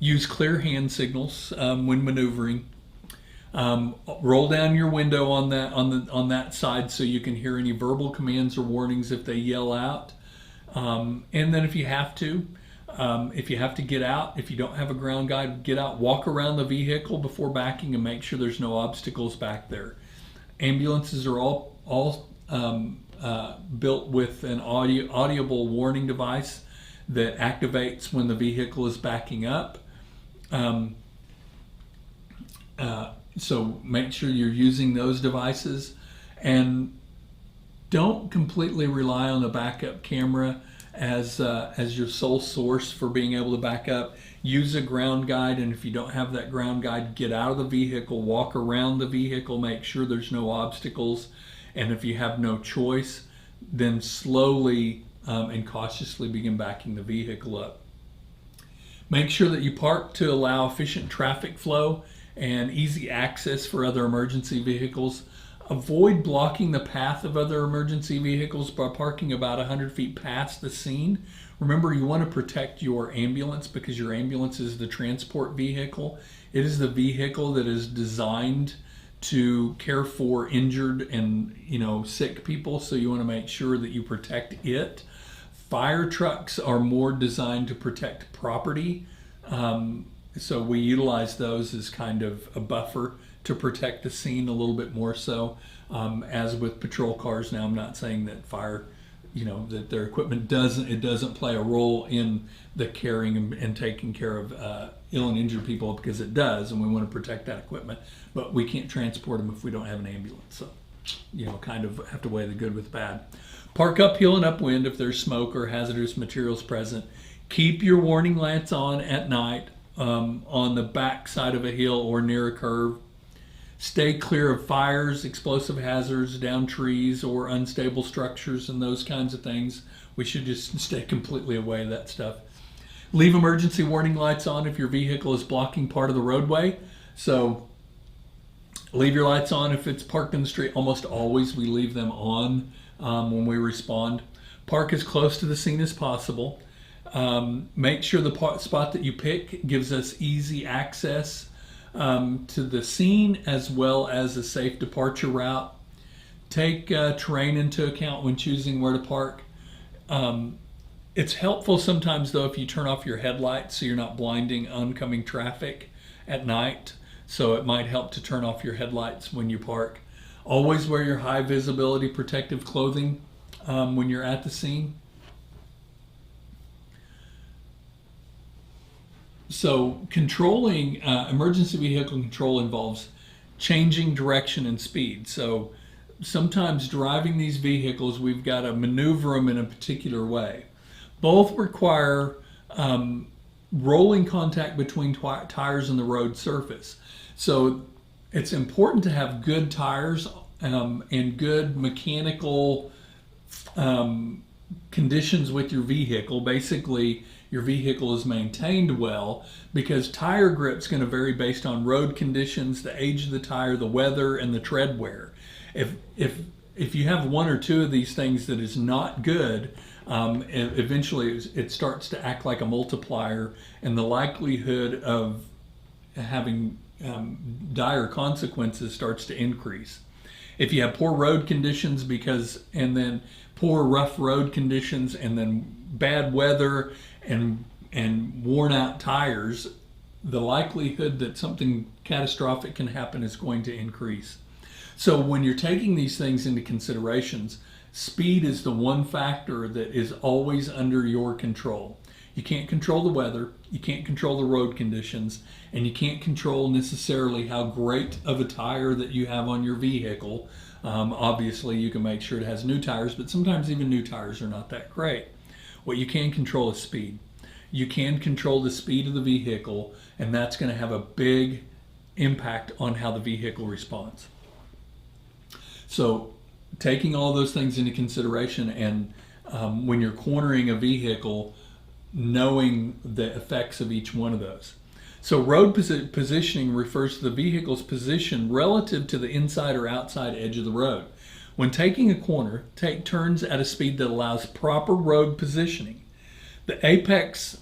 Use clear hand signals when maneuvering. Roll down your window on that side so you can hear any verbal commands or warnings if they yell out. And then if you have to get out, if you don't have a ground guide, get out, walk around the vehicle before backing and make sure there's no obstacles back there. Ambulances are all built with an audible warning device that activates when the vehicle is backing up. So make sure you're using those devices, and don't completely rely on the backup camera as your sole source for being able to back up. Use a ground guide, and if you don't have that ground guide, get out of the vehicle, walk around the vehicle, make sure there's no obstacles, and if you have no choice, then slowly and cautiously begin backing the vehicle up. Make sure that you park to allow efficient traffic flow and easy access for other emergency vehicles. Avoid blocking the path of other emergency vehicles by parking about 100 feet past the scene. Remember, you want to protect your ambulance because your ambulance is the transport vehicle. It is the vehicle that is designed to care for injured and sick people, so you want to make sure that you protect it. Fire trucks are more designed to protect property. So we utilize those as kind of a buffer to protect the scene a little bit more so. As with patrol cars, now I'm not saying that fire, that their equipment doesn't play a role in the caring and taking care of ill and injured people, because it does, and we want to protect that equipment. But we can't transport them if we don't have an ambulance. So, kind of have to weigh the good with the bad. Park uphill and upwind if there's smoke or hazardous materials present. Keep your warning lights on at night. On the back side of a hill or near a curve. Stay clear of fires, explosive hazards, down trees, or unstable structures and those kinds of things. We should just stay completely away of that stuff. Leave emergency warning lights on if your vehicle is blocking part of the roadway. So leave your lights on if it's parked in the street. Almost always we leave them on when we respond. Park as close to the scene as possible. Make sure the spot that you pick gives us easy access to the scene as well as a safe departure route. Take terrain into account when choosing where to park. It's helpful sometimes though if you turn off your headlights so you're not blinding oncoming traffic at night. So it might help to turn off your headlights when you park. Always wear your high visibility protective clothing when you're at the scene. So controlling emergency vehicle control involves changing direction and speed. So sometimes driving these vehicles, we've got to maneuver them in a particular way. Both require rolling contact between tires and the road surface. So it's important to have good tires and good mechanical conditions with your vehicle. Basically, your vehicle is maintained well, because tire grip's going to vary based on road conditions, the age of the tire, the weather, and the tread wear. If you have one or two of these things that is not good, eventually it starts to act like a multiplier, and the likelihood of having dire consequences starts to increase. If you have poor road conditions and then poor rough road conditions, and then bad weather and worn out tires, the likelihood that something catastrophic can happen is going to increase. So when you're taking these things into considerations, speed is the one factor that is always under your control. You can't control the weather, you can't control the road conditions, and you can't control necessarily how great of a tire that you have on your vehicle. Obviously, you can make sure it has new tires, but sometimes even new tires are not that great. What you can control is speed. You can control the speed of the vehicle, and that's going to have a big impact on how the vehicle responds. So taking all those things into consideration, and when you're cornering a vehicle, knowing the effects of each one of those. So road positioning refers to the vehicle's position relative to the inside or outside edge of the road. When taking a corner, take turns at a speed that allows proper road positioning. The apex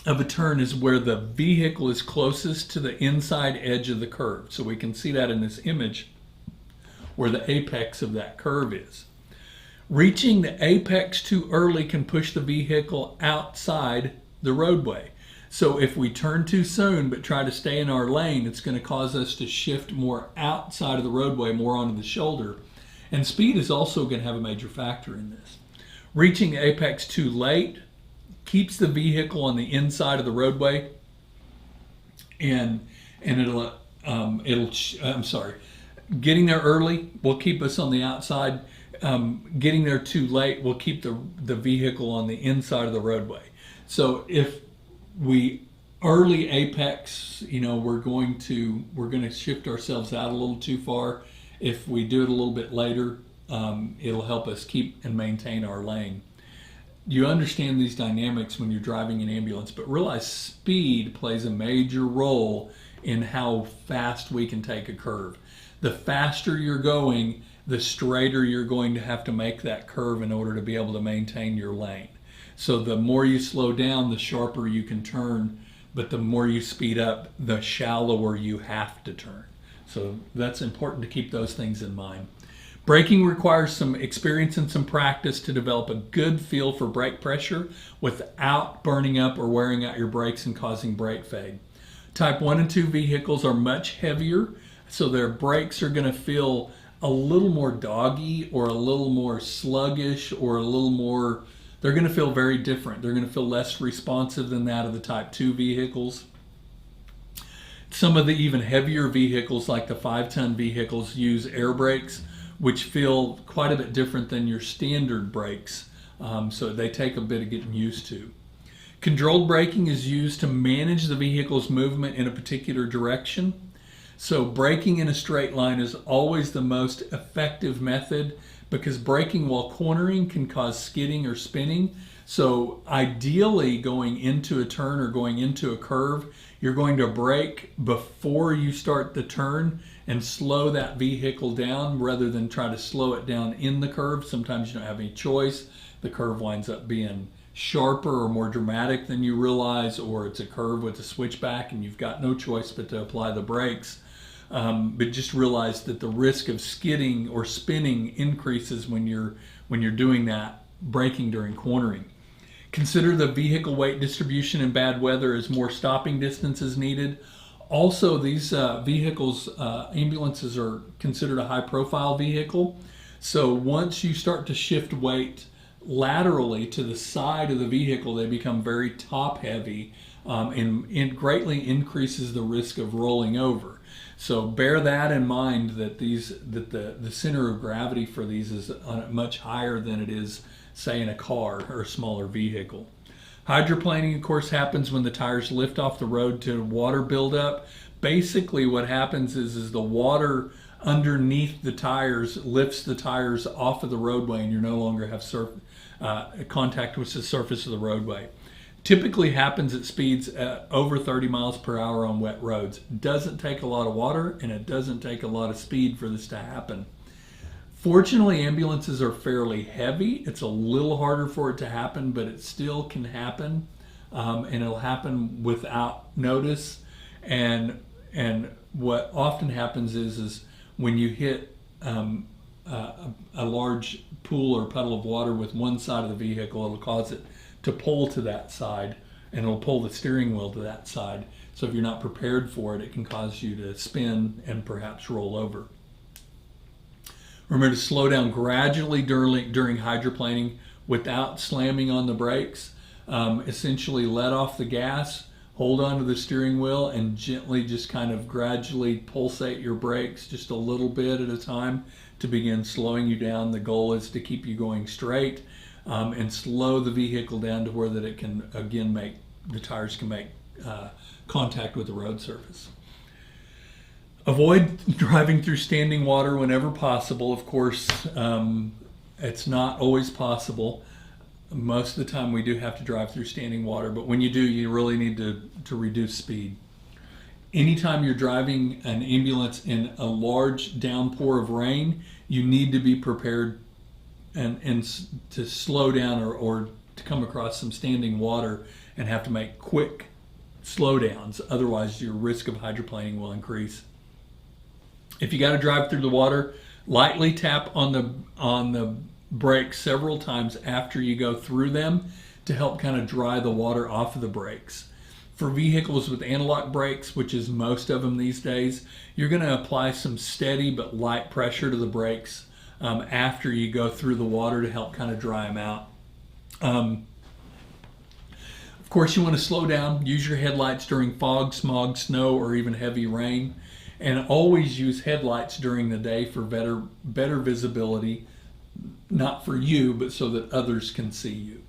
of a turn is where the vehicle is closest to the inside edge of the curve. So we can see that in this image where the apex of that curve is. Reaching the apex too early can push the vehicle outside the roadway. So if we turn too soon but try to stay in our lane, it's going to cause us to shift more outside of the roadway, more onto the shoulder. And speed is also going to have a major factor in this. Reaching the apex too late keeps the vehicle on the inside of the roadway, and getting there early will keep us on the outside. Getting there too late will keep the vehicle on the inside of the roadway. So if we early apex, we're going to shift ourselves out a little too far. If we do it a little bit later, it'll help us keep and maintain our lane. You understand these dynamics when you're driving an ambulance, but realize speed plays a major role in how fast we can take a curve. The faster you're going, the straighter you're going to have to make that curve in order to be able to maintain your lane. So the more you slow down, the sharper you can turn, but the more you speed up, the shallower you have to turn. So that's important to keep those things in mind. Braking requires some experience and some practice to develop a good feel for brake pressure without burning up or wearing out your brakes and causing brake fade. Type 1 and 2 vehicles are much heavier, so their brakes are going to feel a little more doggy or a little more sluggish or a little more, they're going to feel very different. They're going to feel less responsive than that of the Type 2 vehicles. Some of the even heavier vehicles, like the 5-ton vehicles, use air brakes, which feel quite a bit different than your standard brakes. So they take a bit of getting used to. Controlled braking is used to manage the vehicle's movement in a particular direction. So braking in a straight line is always the most effective method, because braking while cornering can cause skidding or spinning. So ideally, going into a turn or going into a curve, you're going to brake before you start the turn and slow that vehicle down rather than try to slow it down in the curve. Sometimes you don't have any choice. The curve winds up being sharper or more dramatic than you realize, or it's a curve with a switchback and you've got no choice but to apply the brakes. But just realize that the risk of skidding or spinning increases when you're doing that braking during cornering. Consider the vehicle weight distribution in bad weather as more stopping distance is needed. Also, these vehicles, ambulances, are considered a high profile vehicle. So once you start to shift weight laterally to the side of the vehicle, they become very top heavy. and it greatly increases the risk of rolling over. So bear that in mind, that the center of gravity for these is much higher than it is, say, in a car or a smaller vehicle. Hydroplaning, of course, happens when the tires lift off the road to water buildup. Basically, what happens is the water underneath the tires lifts the tires off of the roadway, and you no longer have contact with the surface of the roadway. Typically happens at speeds over 30 miles per hour on wet roads. Doesn't take a lot of water, and it doesn't take a lot of speed for this to happen. Fortunately, ambulances are fairly heavy. It's a little harder for it to happen, but it still can happen, and it'll happen without notice. And what often happens is when you hit a large pool or puddle of water with one side of the vehicle, it'll cause it to pull to that side, and it'll pull the steering wheel to that side. So if you're not prepared for it, it can cause you to spin and perhaps roll over. Remember to slow down gradually during hydroplaning without slamming on the brakes. Essentially let off the gas, hold onto the steering wheel, and gently just kind of gradually pulsate your brakes just a little bit at a time to begin slowing you down. The goal is to keep you going straight, and slow the vehicle down to where that it can again the tires can make contact with the road surface. Avoid driving through standing water whenever possible. Of course, it's not always possible. Most of the time we do have to drive through standing water, but when you do, you really need to reduce speed. Anytime you're driving an ambulance in a large downpour of rain, you need to be prepared and to slow down or to come across some standing water and have to make quick slowdowns. Otherwise, your risk of hydroplaning will increase. If you got to drive through the water, lightly tap on the brakes several times after you go through them to help kind of dry the water off of the brakes. For vehicles with anti-lock brakes, which is most of them these days, you're going to apply some steady but light pressure to the brakes after you go through the water to help kind of dry them out. Of course, you want to slow down. Use your headlights during fog, smog, snow, or even heavy rain. And always use headlights during the day for better visibility, not for you, but so that others can see you.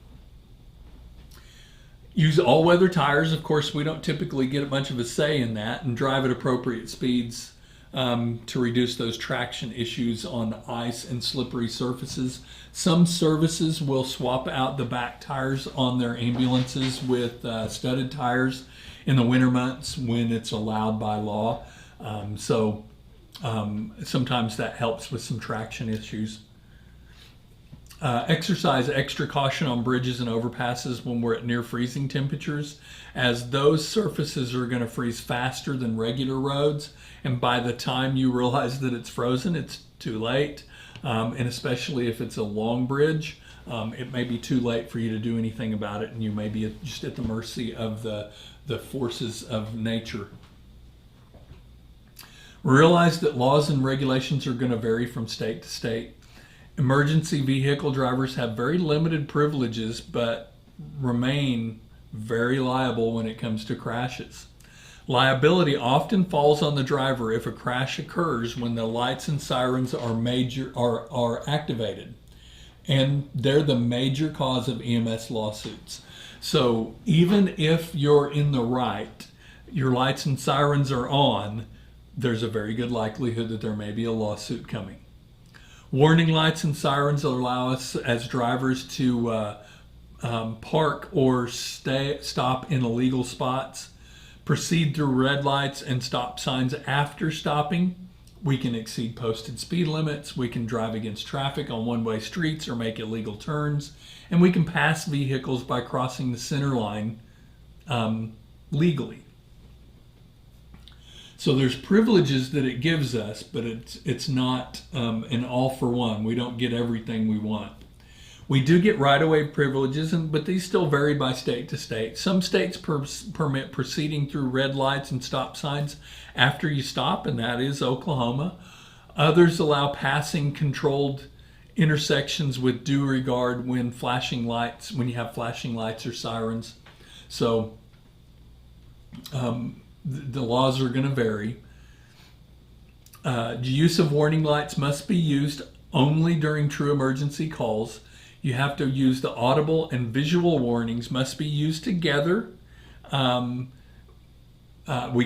Use all-weather tires. Of course, we don't typically get much of a say in that, and drive at appropriate speeds to reduce those traction issues on ice and slippery surfaces. Some services will swap out the back tires on their ambulances with studded tires in the winter months when it's allowed by law. Sometimes that helps with some traction issues. Exercise extra caution on bridges and overpasses when we're at near freezing temperatures, as those surfaces are going to freeze faster than regular roads, and by the time you realize that it's frozen, it's too late. And especially if it's a long bridge, it may be too late for you to do anything about it, and you may be just at the mercy of the forces of nature. Realize that laws and regulations are going to vary from state to state. Emergency vehicle drivers have very limited privileges, but remain very liable when it comes to crashes. Liability often falls on the driver if a crash occurs when the lights and sirens are activated, and they're the major cause of EMS lawsuits. So even if you're in the right, your lights and sirens are on, there's a very good likelihood that there may be a lawsuit coming. Warning lights and sirens allow us as drivers to park or stop in illegal spots, proceed through red lights and stop signs after stopping. We can exceed posted speed limits, we can drive against traffic on one-way streets or make illegal turns, and we can pass vehicles by crossing the center line legally. So there's privileges that it gives us, but it's not an all for one. We don't get everything we want. We do get right-of-way privileges, but these still vary by state to state. Some states permit proceeding through red lights and stop signs after you stop, and that is Oklahoma. Others allow passing controlled intersections with due regard when you have flashing lights or sirens. So The laws are going to vary. The use of warning lights must be used only during true emergency calls. You have to use the audible and visual warnings must be used together. We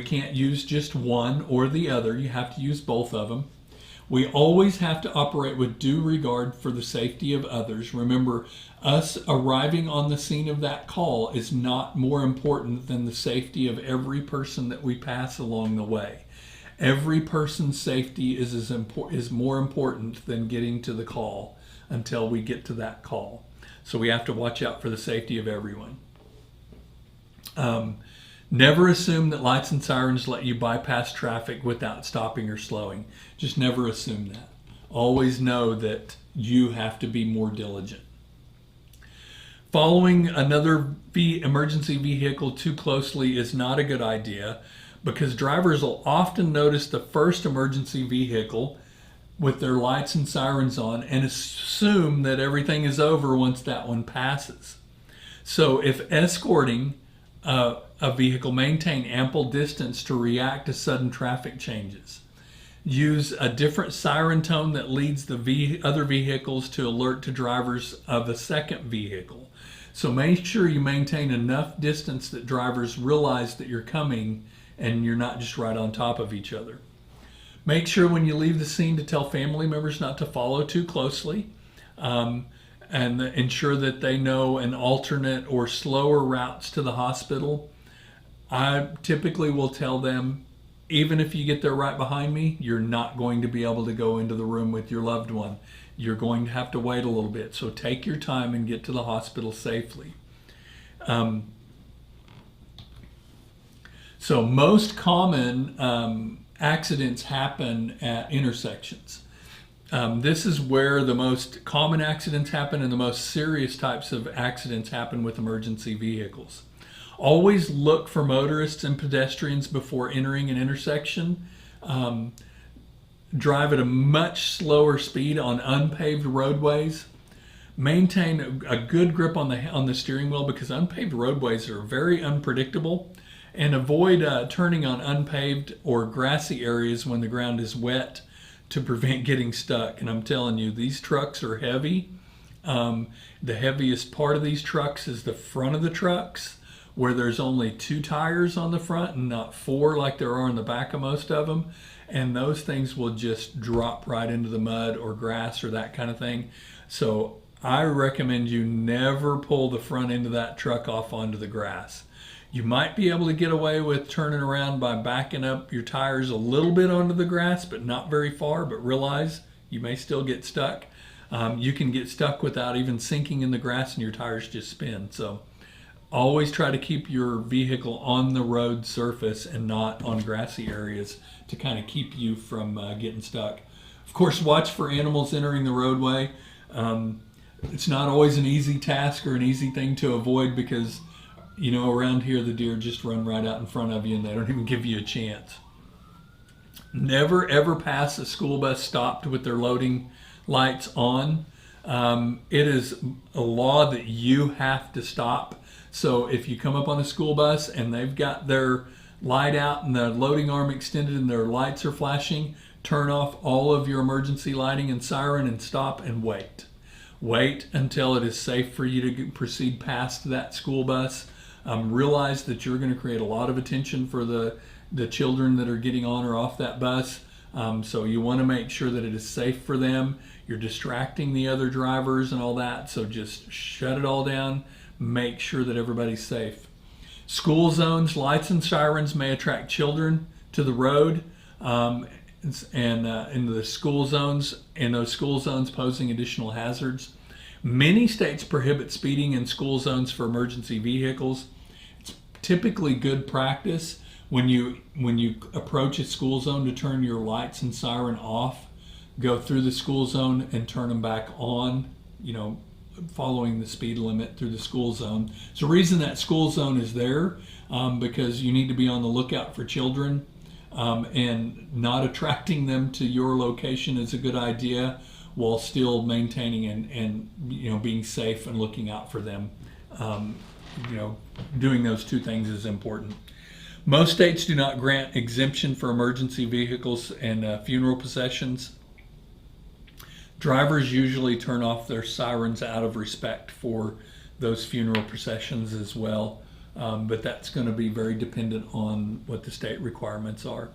can't use just one or the other. You have to use both of them. We always have to operate with due regard for the safety of others. Remember, us arriving on the scene of that call is not more important than the safety of every person that we pass along the way. Every person's safety is more important than getting to the call until we get to that call. So we have to watch out for the safety of everyone. Never assume that lights and sirens let you bypass traffic without stopping or slowing. Just never assume that. Always know that you have to be more diligent. Following another emergency vehicle too closely is not a good idea, because drivers will often notice the first emergency vehicle with their lights and sirens on and assume that everything is over once that one passes. So if escorting a vehicle, maintain ample distance to react to sudden traffic changes. Use a different siren tone that leads the other vehicles to alert to drivers of a second vehicle. So make sure you maintain enough distance that drivers realize that you're coming and you're not just right on top of each other. Make sure when you leave the scene to tell family members not to follow too closely, and ensure that they know an alternate or slower routes to the hospital. I typically will tell them, even if you get there right behind me, you're not going to be able to go into the room with your loved one. You're going to have to wait a little bit. So take your time and get to the hospital safely. So most common accidents happen at intersections. This is where the most common accidents happen and the most serious types of accidents happen with emergency vehicles. Always look for motorists and pedestrians before entering an intersection. Drive at a much slower speed on unpaved roadways. Maintain a good grip on the steering wheel, because unpaved roadways are very unpredictable. And avoid turning on unpaved or grassy areas when the ground is wet to prevent getting stuck. And I'm telling you, these trucks are heavy. The heaviest part of these trucks is the front of the trucks, where there's only 2 tires on the front and not 4 like there are in the back of most of them. And those things will just drop right into the mud or grass or that kind of thing. So I recommend you never pull the front end of that truck off onto the grass. You might be able to get away with turning around by backing up your tires a little bit onto the grass, but not very far. But realize you may still get stuck. You can get stuck without even sinking in the grass and your tires just spin. So always try to keep your vehicle on the road surface and not on grassy areas to kind of keep you from getting stuck. Of course, watch for animals entering the roadway. It's not always an easy task or an easy thing to avoid, because you know, around here, the deer just run right out in front of you and they don't even give you a chance. Never ever pass a school bus stopped with their loading lights on. It is a law that you have to stop. So if you come up on a school bus and they've got their light out and the loading arm extended and their lights are flashing, turn off all of your emergency lighting and siren and stop and wait. Wait until it is safe for you to proceed past that school bus. Realize that you're going to create a lot of attention for the children that are getting on or off that bus. So you want to make sure that it is safe for them. You're distracting the other drivers and all that. So just shut it all down. Make sure that everybody's safe. School zones, lights and sirens may attract children to the road. And into the school zones, and those school zones posing additional hazards. Many states prohibit speeding in school zones for emergency vehicles. It's typically good practice when you approach a school zone to turn your lights and siren off, go through the school zone and turn them back on, following the speed limit through the school zone. It's the reason that school zone is there, because you need to be on the lookout for children, and not attracting them to your location is a good idea, while still maintaining and being safe and looking out for them. Doing those two things is important. Most states do not grant exemption for emergency vehicles and funeral processions. Drivers usually turn off their sirens out of respect for those funeral processions as well, but that's going to be very dependent on what the state requirements are.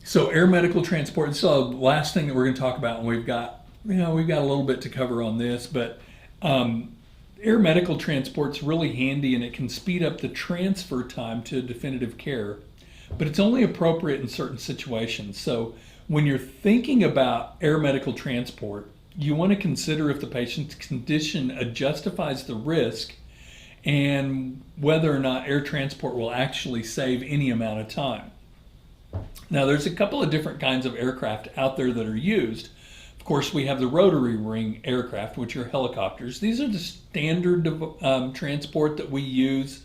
So air medical transport, this is the last thing that we're going to talk about, and we've got a little bit to cover on this, but air medical transport's really handy, and it can speed up the transfer time to definitive care, but it's only appropriate in certain situations. So when you're thinking about air medical transport, you want to consider if the patient's condition justifies the risk and whether or not air transport will actually save any amount of time. Now, there's a couple of different kinds of aircraft out there that are used. Of course, we have the rotary wing aircraft, which are helicopters. These are the standard transport that we use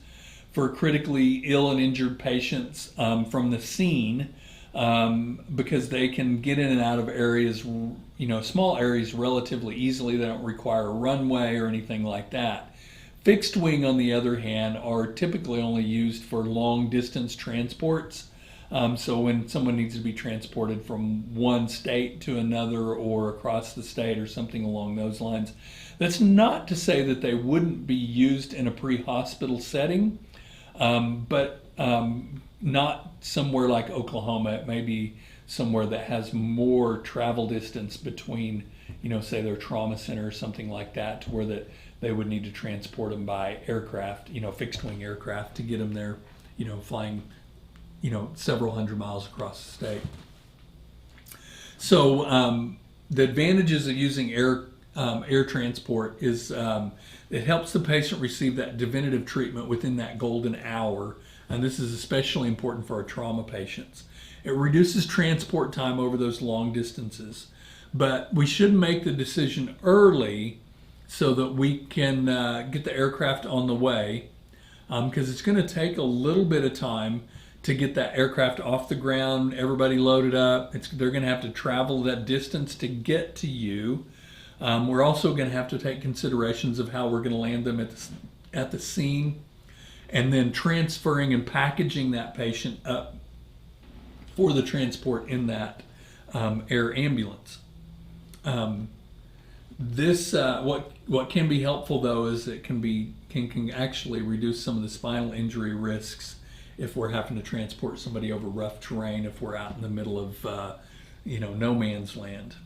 for critically ill and injured patients from the scene, because they can get in and out of areas, small areas relatively easily. They don't require a runway or anything like that. Fixed wing, on the other hand, are typically only used for long distance transports. So when someone needs to be transported from one state to another or across the state or something along those lines. That's not to say that they wouldn't be used in a pre-hospital setting, but not somewhere like Oklahoma. It may be somewhere that has more travel distance between, say their trauma center or something like that, to where that they would need to transport them by aircraft, fixed wing aircraft, to get them there, flying several hundred miles across the state. So the advantages of using air transport is it helps the patient receive that definitive treatment within that golden hour, and this is especially important for our trauma patients. It reduces transport time over those long distances, but we should make the decision early so that we can get the aircraft on the way, because it's going to take a little bit of time to get that aircraft off the ground, everybody loaded up. They're going to have to travel that distance to get to you. We're also going to have to take considerations of how we're going to land them at the scene, and then transferring and packaging that patient up for the transport in that air ambulance. What can be helpful, though, is it can actually reduce some of the spinal injury risks if we're having to transport somebody over rough terrain, if we're out in the middle of no man's land.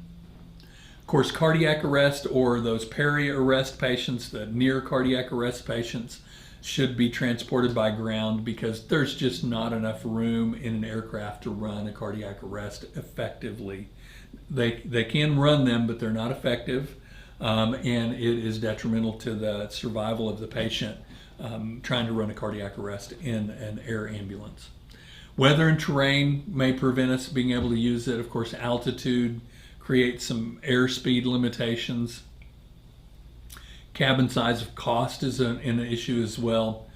Of course, cardiac arrest, or those peri-arrest patients, the near cardiac arrest patients, should be transported by ground, because there's just not enough room in an aircraft to run a cardiac arrest effectively. They can run them, but they're not effective, and it is detrimental to the survival of the patient trying to run a cardiac arrest in an air ambulance. Weather and terrain may prevent us being able to use it. Of course, altitude creates some airspeed limitations. Cabin size of cost is an issue as well,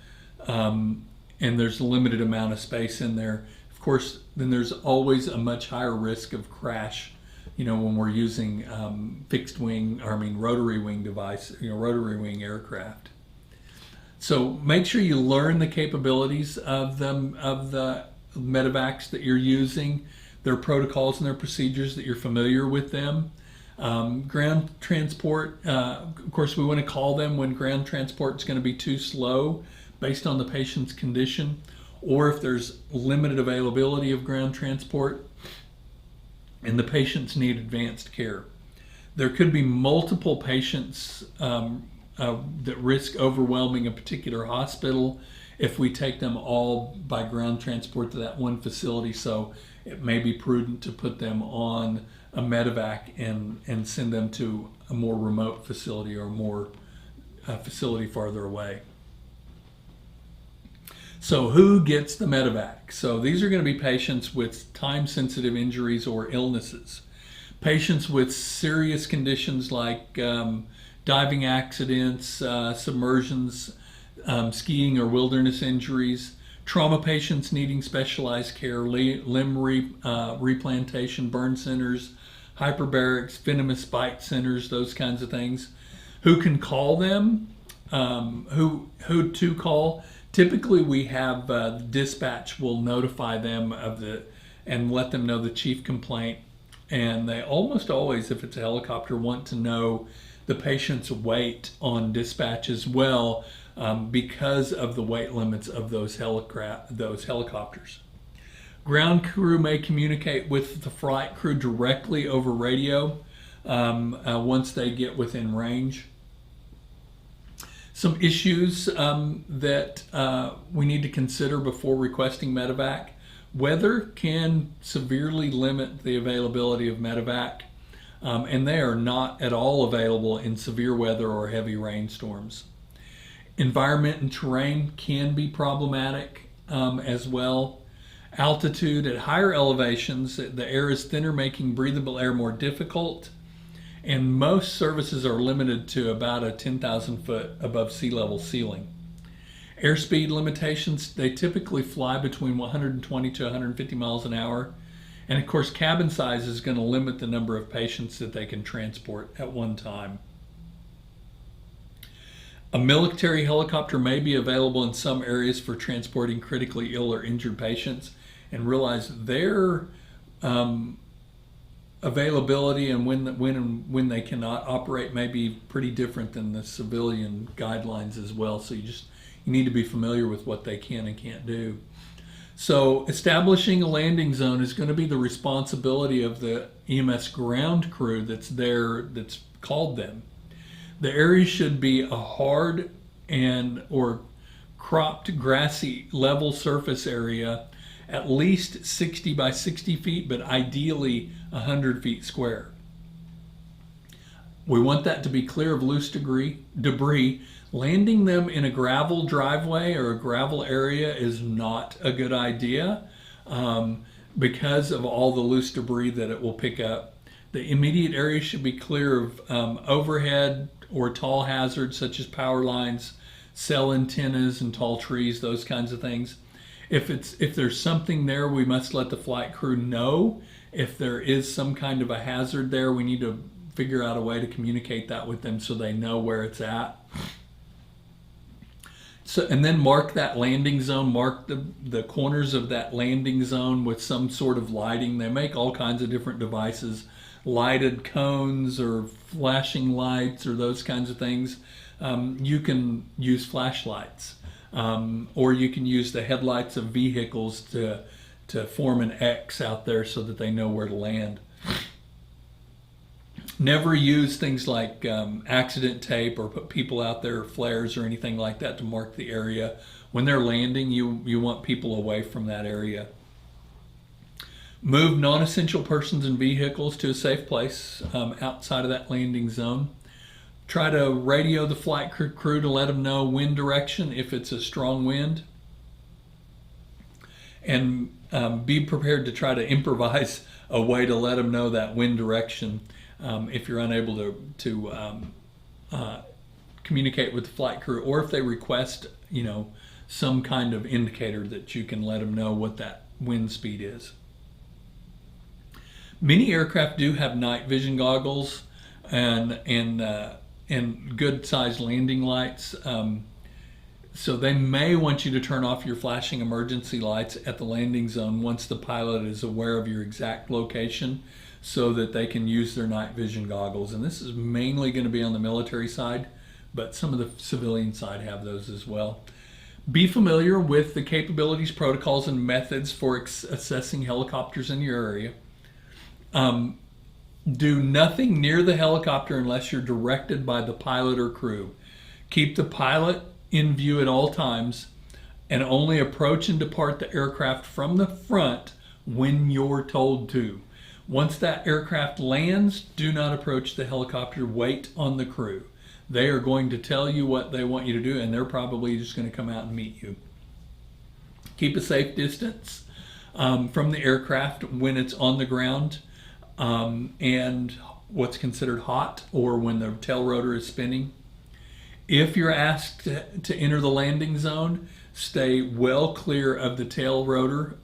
and there's a limited amount of space in there. Of course, then there's always a much higher risk of crash, when we're using rotary wing device, rotary wing aircraft. So make sure you learn the capabilities of the medevacs that you're using, their protocols and their procedures, that you're familiar with them. Ground transport, of course, we want to call them when ground transport is going to be too slow based on the patient's condition, or if there's limited availability of ground transport and the patients need advanced care. There could be multiple patients that risk overwhelming a particular hospital if we take them all by ground transport to that one facility. So it may be prudent to put them on a medevac and send them to a more remote facility, or more facility farther away. So who gets the medevac? So these are going to be patients with time-sensitive injuries or illnesses, patients with serious conditions like diving accidents, submersions, skiing or wilderness injuries, trauma patients needing specialized care, limb replantation, burn centers, hyperbarics, venomous bite centers, those kinds of things. Who can call them? Who to call? Typically, we have dispatch will notify them and let them know the chief complaint. And they almost always, if it's a helicopter, want to know the patient's weight on dispatch as well, because of the weight limits of those helicopters. Ground crew may communicate with the flight crew directly over radio once they get within range. Some issues that we need to consider before requesting medevac. Weather can severely limit the availability of medevac, and they are not at all available in severe weather or heavy rainstorms. Environment and terrain can be problematic as well. Altitude at higher elevations, the air is thinner, making breathable air more difficult. And most services are limited to about a 10,000 foot above sea level ceiling. Airspeed limitations, they typically fly between 120 to 150 miles an hour. And of course, cabin size is going to limit the number of patients that they can transport at one time. A military helicopter may be available in some areas for transporting critically ill or injured patients, and realize their availability and when they cannot operate may be pretty different than the civilian guidelines as well. So you need to be familiar with what they can and can't do. So establishing a landing zone is going to be the responsibility of the EMS ground crew that's there, that's called them. The area should be a hard or cropped grassy level surface area, at least 60 by 60 feet, but ideally 100 feet square. We want that to be clear of loose debris. Landing them in a gravel driveway or a gravel area is not a good idea because of all the loose debris that it will pick up. The immediate area should be clear of overhead or tall hazards such as power lines, cell antennas, and tall trees, those kinds of things. If there's something there, we must let the flight crew know. If there is some kind of a hazard there, we need to figure out a way to communicate that with them so they know where it's at. So, and then mark that landing zone, mark the corners of that landing zone with some sort of lighting. They make all kinds of different devices, lighted cones or flashing lights or those kinds of things. You can use flashlights. Or you can use the headlights of vehicles to form an X out there so that they know where to land. Never use things like accident tape or put people out there, flares or anything like that to mark the area. When they're landing, you want people away from that area. Move non-essential persons and vehicles to a safe place outside of that landing zone. Try to radio the flight crew to let them know wind direction if it's a strong wind. And be prepared to try to improvise a way to let them know that wind direction if you're unable to communicate with the flight crew, or if they request, some kind of indicator that you can let them know what that wind speed is. Many aircraft do have night vision goggles and good sized landing lights. So they may want you to turn off your flashing emergency lights at the landing zone once the pilot is aware of your exact location so that they can use their night vision goggles. And this is mainly going to be on the military side, but some of the civilian side have those as well. Be familiar with the capabilities, protocols, and methods for assessing helicopters in your area. Do nothing near the helicopter unless you're directed by the pilot or crew. Keep the pilot in view at all times and only approach and depart the aircraft from the front when you're told to. Once that aircraft lands, do not approach the helicopter. Wait on the crew. They are going to tell you what they want you to do, and they're probably just going to come out and meet you. Keep a safe distance from the aircraft when it's on the ground. And what's considered hot, or when the tail rotor is spinning. If you're asked to enter the landing zone, stay well clear of the tail rotor.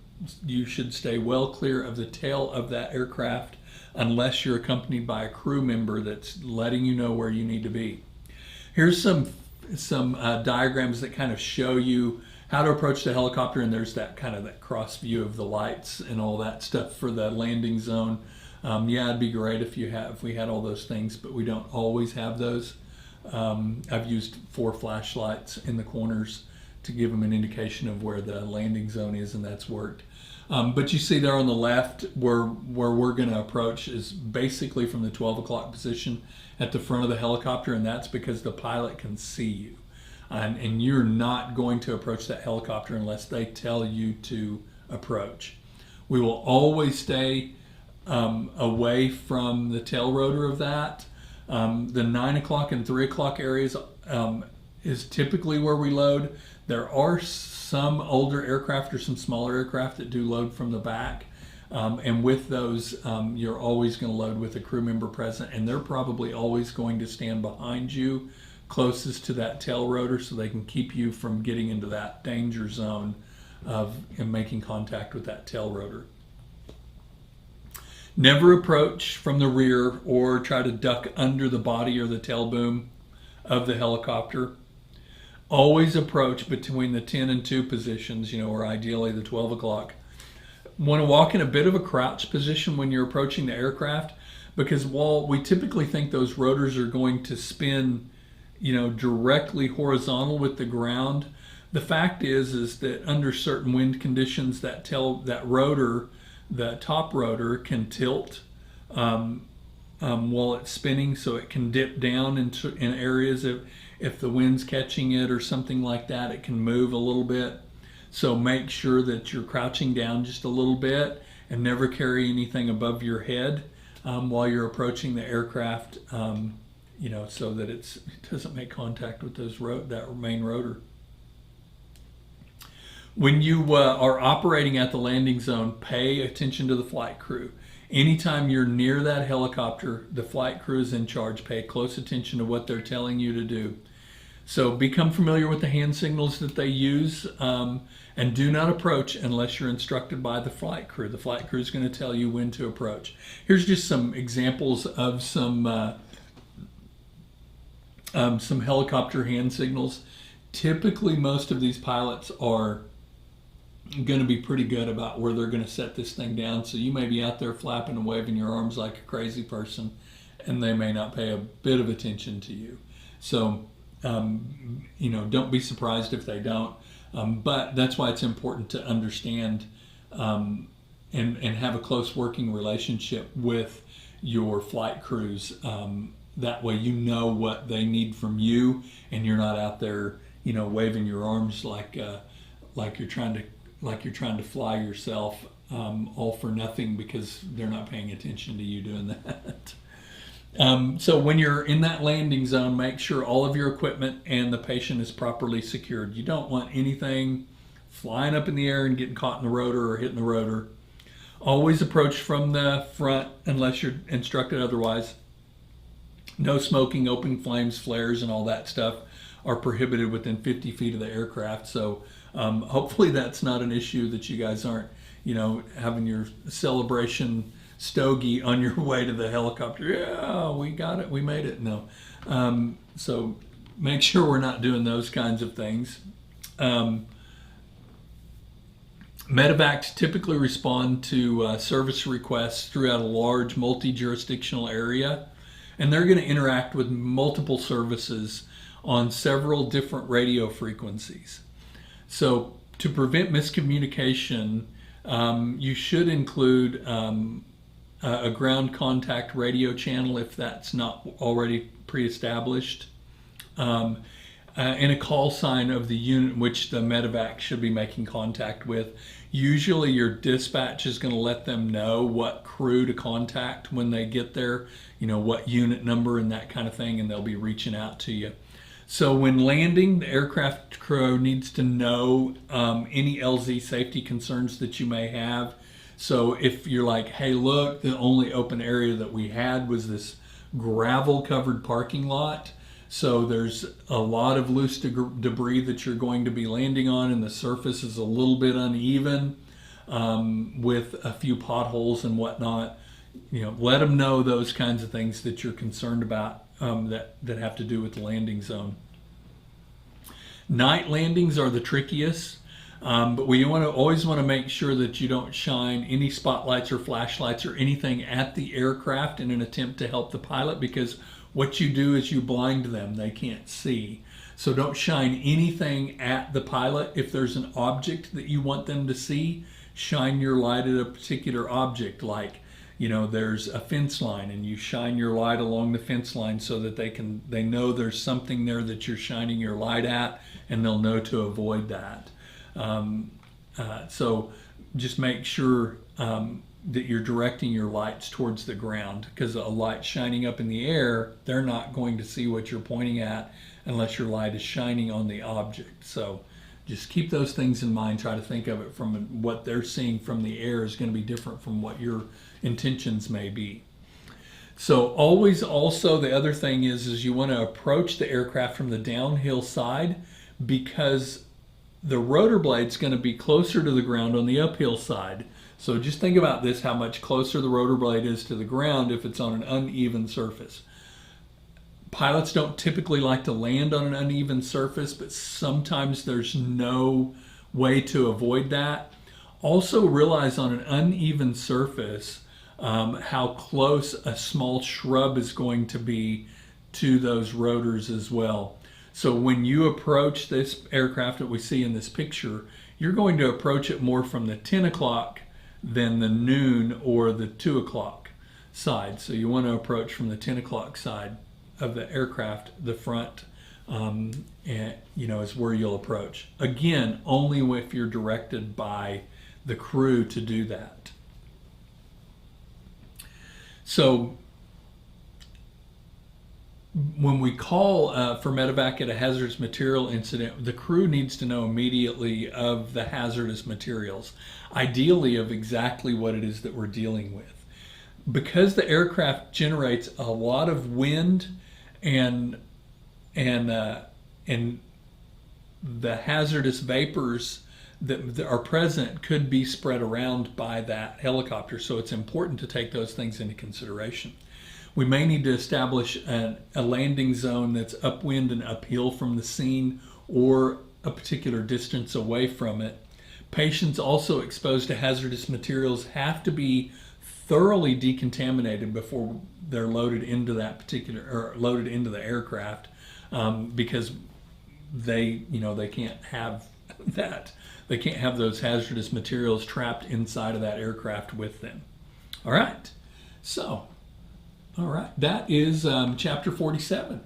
You should stay well clear of the tail of that aircraft unless you're accompanied by a crew member that's letting you know where you need to be. Here's some diagrams that kind of show you how to approach the helicopter, and there's that kind of that cross view of the lights and all that stuff for the landing zone. Yeah, it'd be great if we had all those things, but we don't always have those. I've used 4 flashlights in the corners to give them an indication of where the landing zone is, and that's worked. But you see there on the left where we're going to approach is basically from the 12 o'clock position at the front of the helicopter, and that's because the pilot can see you. And you're not going to approach that helicopter unless they tell you to approach. We will always stay away from the tail rotor of that. The 9 o'clock and 3 o'clock areas is typically where we load. There are some older aircraft or some smaller aircraft that do load from the back. And with those, you're always going to load with a crew member present, and they're probably always going to stand behind you closest to that tail rotor so they can keep you from getting into that danger zone of making contact with that tail rotor. Never approach from the rear or try to duck under the body or the tail boom of the helicopter. Always approach between the 10 and 2 positions, or ideally the 12 o'clock. Want to walk in a bit of a crouch position when you're approaching the aircraft, because while we typically think those rotors are going to spin, directly horizontal with the ground, the fact is that under certain wind conditions, that rotor, the top rotor, can tilt while it's spinning, so it can dip down in areas. If the wind's catching it or something like that, it can move a little bit. So make sure that you're crouching down just a little bit and never carry anything above your head while you're approaching the aircraft, so that it doesn't make contact with that main rotor. When you are operating at the landing zone, pay attention to the flight crew. Anytime you're near that helicopter, the flight crew is in charge. Pay close attention to what they're telling you to do. So become familiar with the hand signals that they use, and do not approach unless you're instructed by the flight crew. The flight crew is going to tell you when to approach. Here's just some examples of some helicopter hand signals. Typically, most of these pilots are going to be pretty good about where they're going to set this thing down. So you may be out there flapping and waving your arms like a crazy person, and they may not pay a bit of attention to you. So, don't be surprised if they don't. But that's why it's important to understand and have a close working relationship with your flight crews. That way you know what they need from you, and you're not out there, waving your arms like you're trying to fly yourself all for nothing because they're not paying attention to you doing that. So when you're in that landing zone, make sure all of your equipment and the patient is properly secured. You don't want anything flying up in the air and getting caught in the rotor or hitting the rotor. Always approach from the front unless you're instructed otherwise. No smoking, open flames, flares, and all that stuff are prohibited within 50 feet of the aircraft. So hopefully that's not an issue, that you guys aren't, having your celebration stogie on your way to the helicopter. Yeah, we got it, we made it. No. So make sure we're not doing those kinds of things. Medevacs typically respond to service requests throughout a large multi-jurisdictional area, and they're going to interact with multiple services on several different radio frequencies. So to prevent miscommunication, you should include a ground contact radio channel if that's not already pre-established, and a call sign of the unit which the medevac should be making contact with. Usually your dispatch is going to let them know what crew to contact when they get there, what unit number and that kind of thing, and they'll be reaching out to you. So when landing, the aircraft crew needs to know any LZ safety concerns that you may have. So if you're like, hey, look, the only open area that we had was this gravel covered parking lot. So there's a lot of loose debris that you're going to be landing on, and the surface is a little bit uneven with a few potholes and whatnot. Let them know those kinds of things that you're concerned about that have to do with the landing zone. Night landings are the trickiest, but we always want to make sure that you don't shine any spotlights or flashlights or anything at the aircraft in an attempt to help the pilot, because what you do is you blind them. They can't see. So don't shine anything at the pilot. If there's an object that you want them to see, shine your light at a particular object, like, you know, there's a fence line, and you shine your light along the fence line so that they know there's something there that you're shining your light at, and they'll know to avoid that. So just make sure that you're directing your lights towards the ground, because a light shining up in the air, they're not going to see what you're pointing at unless your light is shining on the object. So just keep those things in mind. Try to think of it from what they're seeing from the air is going to be different from what your intentions may be. So always, also, the other thing is you want to approach the aircraft from the downhill side, because the rotor blade's going to be closer to the ground on the uphill side. So just think about this, how much closer the rotor blade is to the ground if it's on an uneven surface. Pilots don't typically like to land on an uneven surface, but sometimes there's no way to avoid that. Also realize on an uneven surface how close a small shrub is going to be to those rotors as well. So when you approach this aircraft that we see in this picture, you're going to approach it more from the 10 o'clock than the noon or the 2 o'clock side. So you want to approach from the 10 o'clock side of the aircraft. The front, and is where you'll approach. Again, only if you're directed by the crew to do that. So when we call for medevac at a hazardous material incident, the crew needs to know immediately of the hazardous materials, ideally of exactly what it is that we're dealing with. Because the aircraft generates a lot of wind and the hazardous vapors that are present could be spread around by that helicopter. So it's important to take those things into consideration. We may need to establish a landing zone that's upwind and uphill from the scene, or a particular distance away from it. Patients also exposed to hazardous materials have to be thoroughly decontaminated before they're loaded into loaded into the aircraft, because they can't have that. They can't have those hazardous materials trapped inside of that aircraft with them. All right. So, that is chapter 47.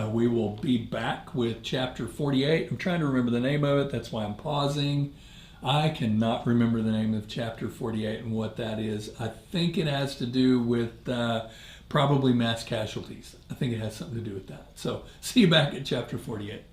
We will be back with chapter 48. I'm trying to remember the name of it. That's why I'm pausing. I cannot remember the name of chapter 48 and what that is. I think it has to do with probably mass casualties. I think it has something to do with that. So see you back at chapter 48.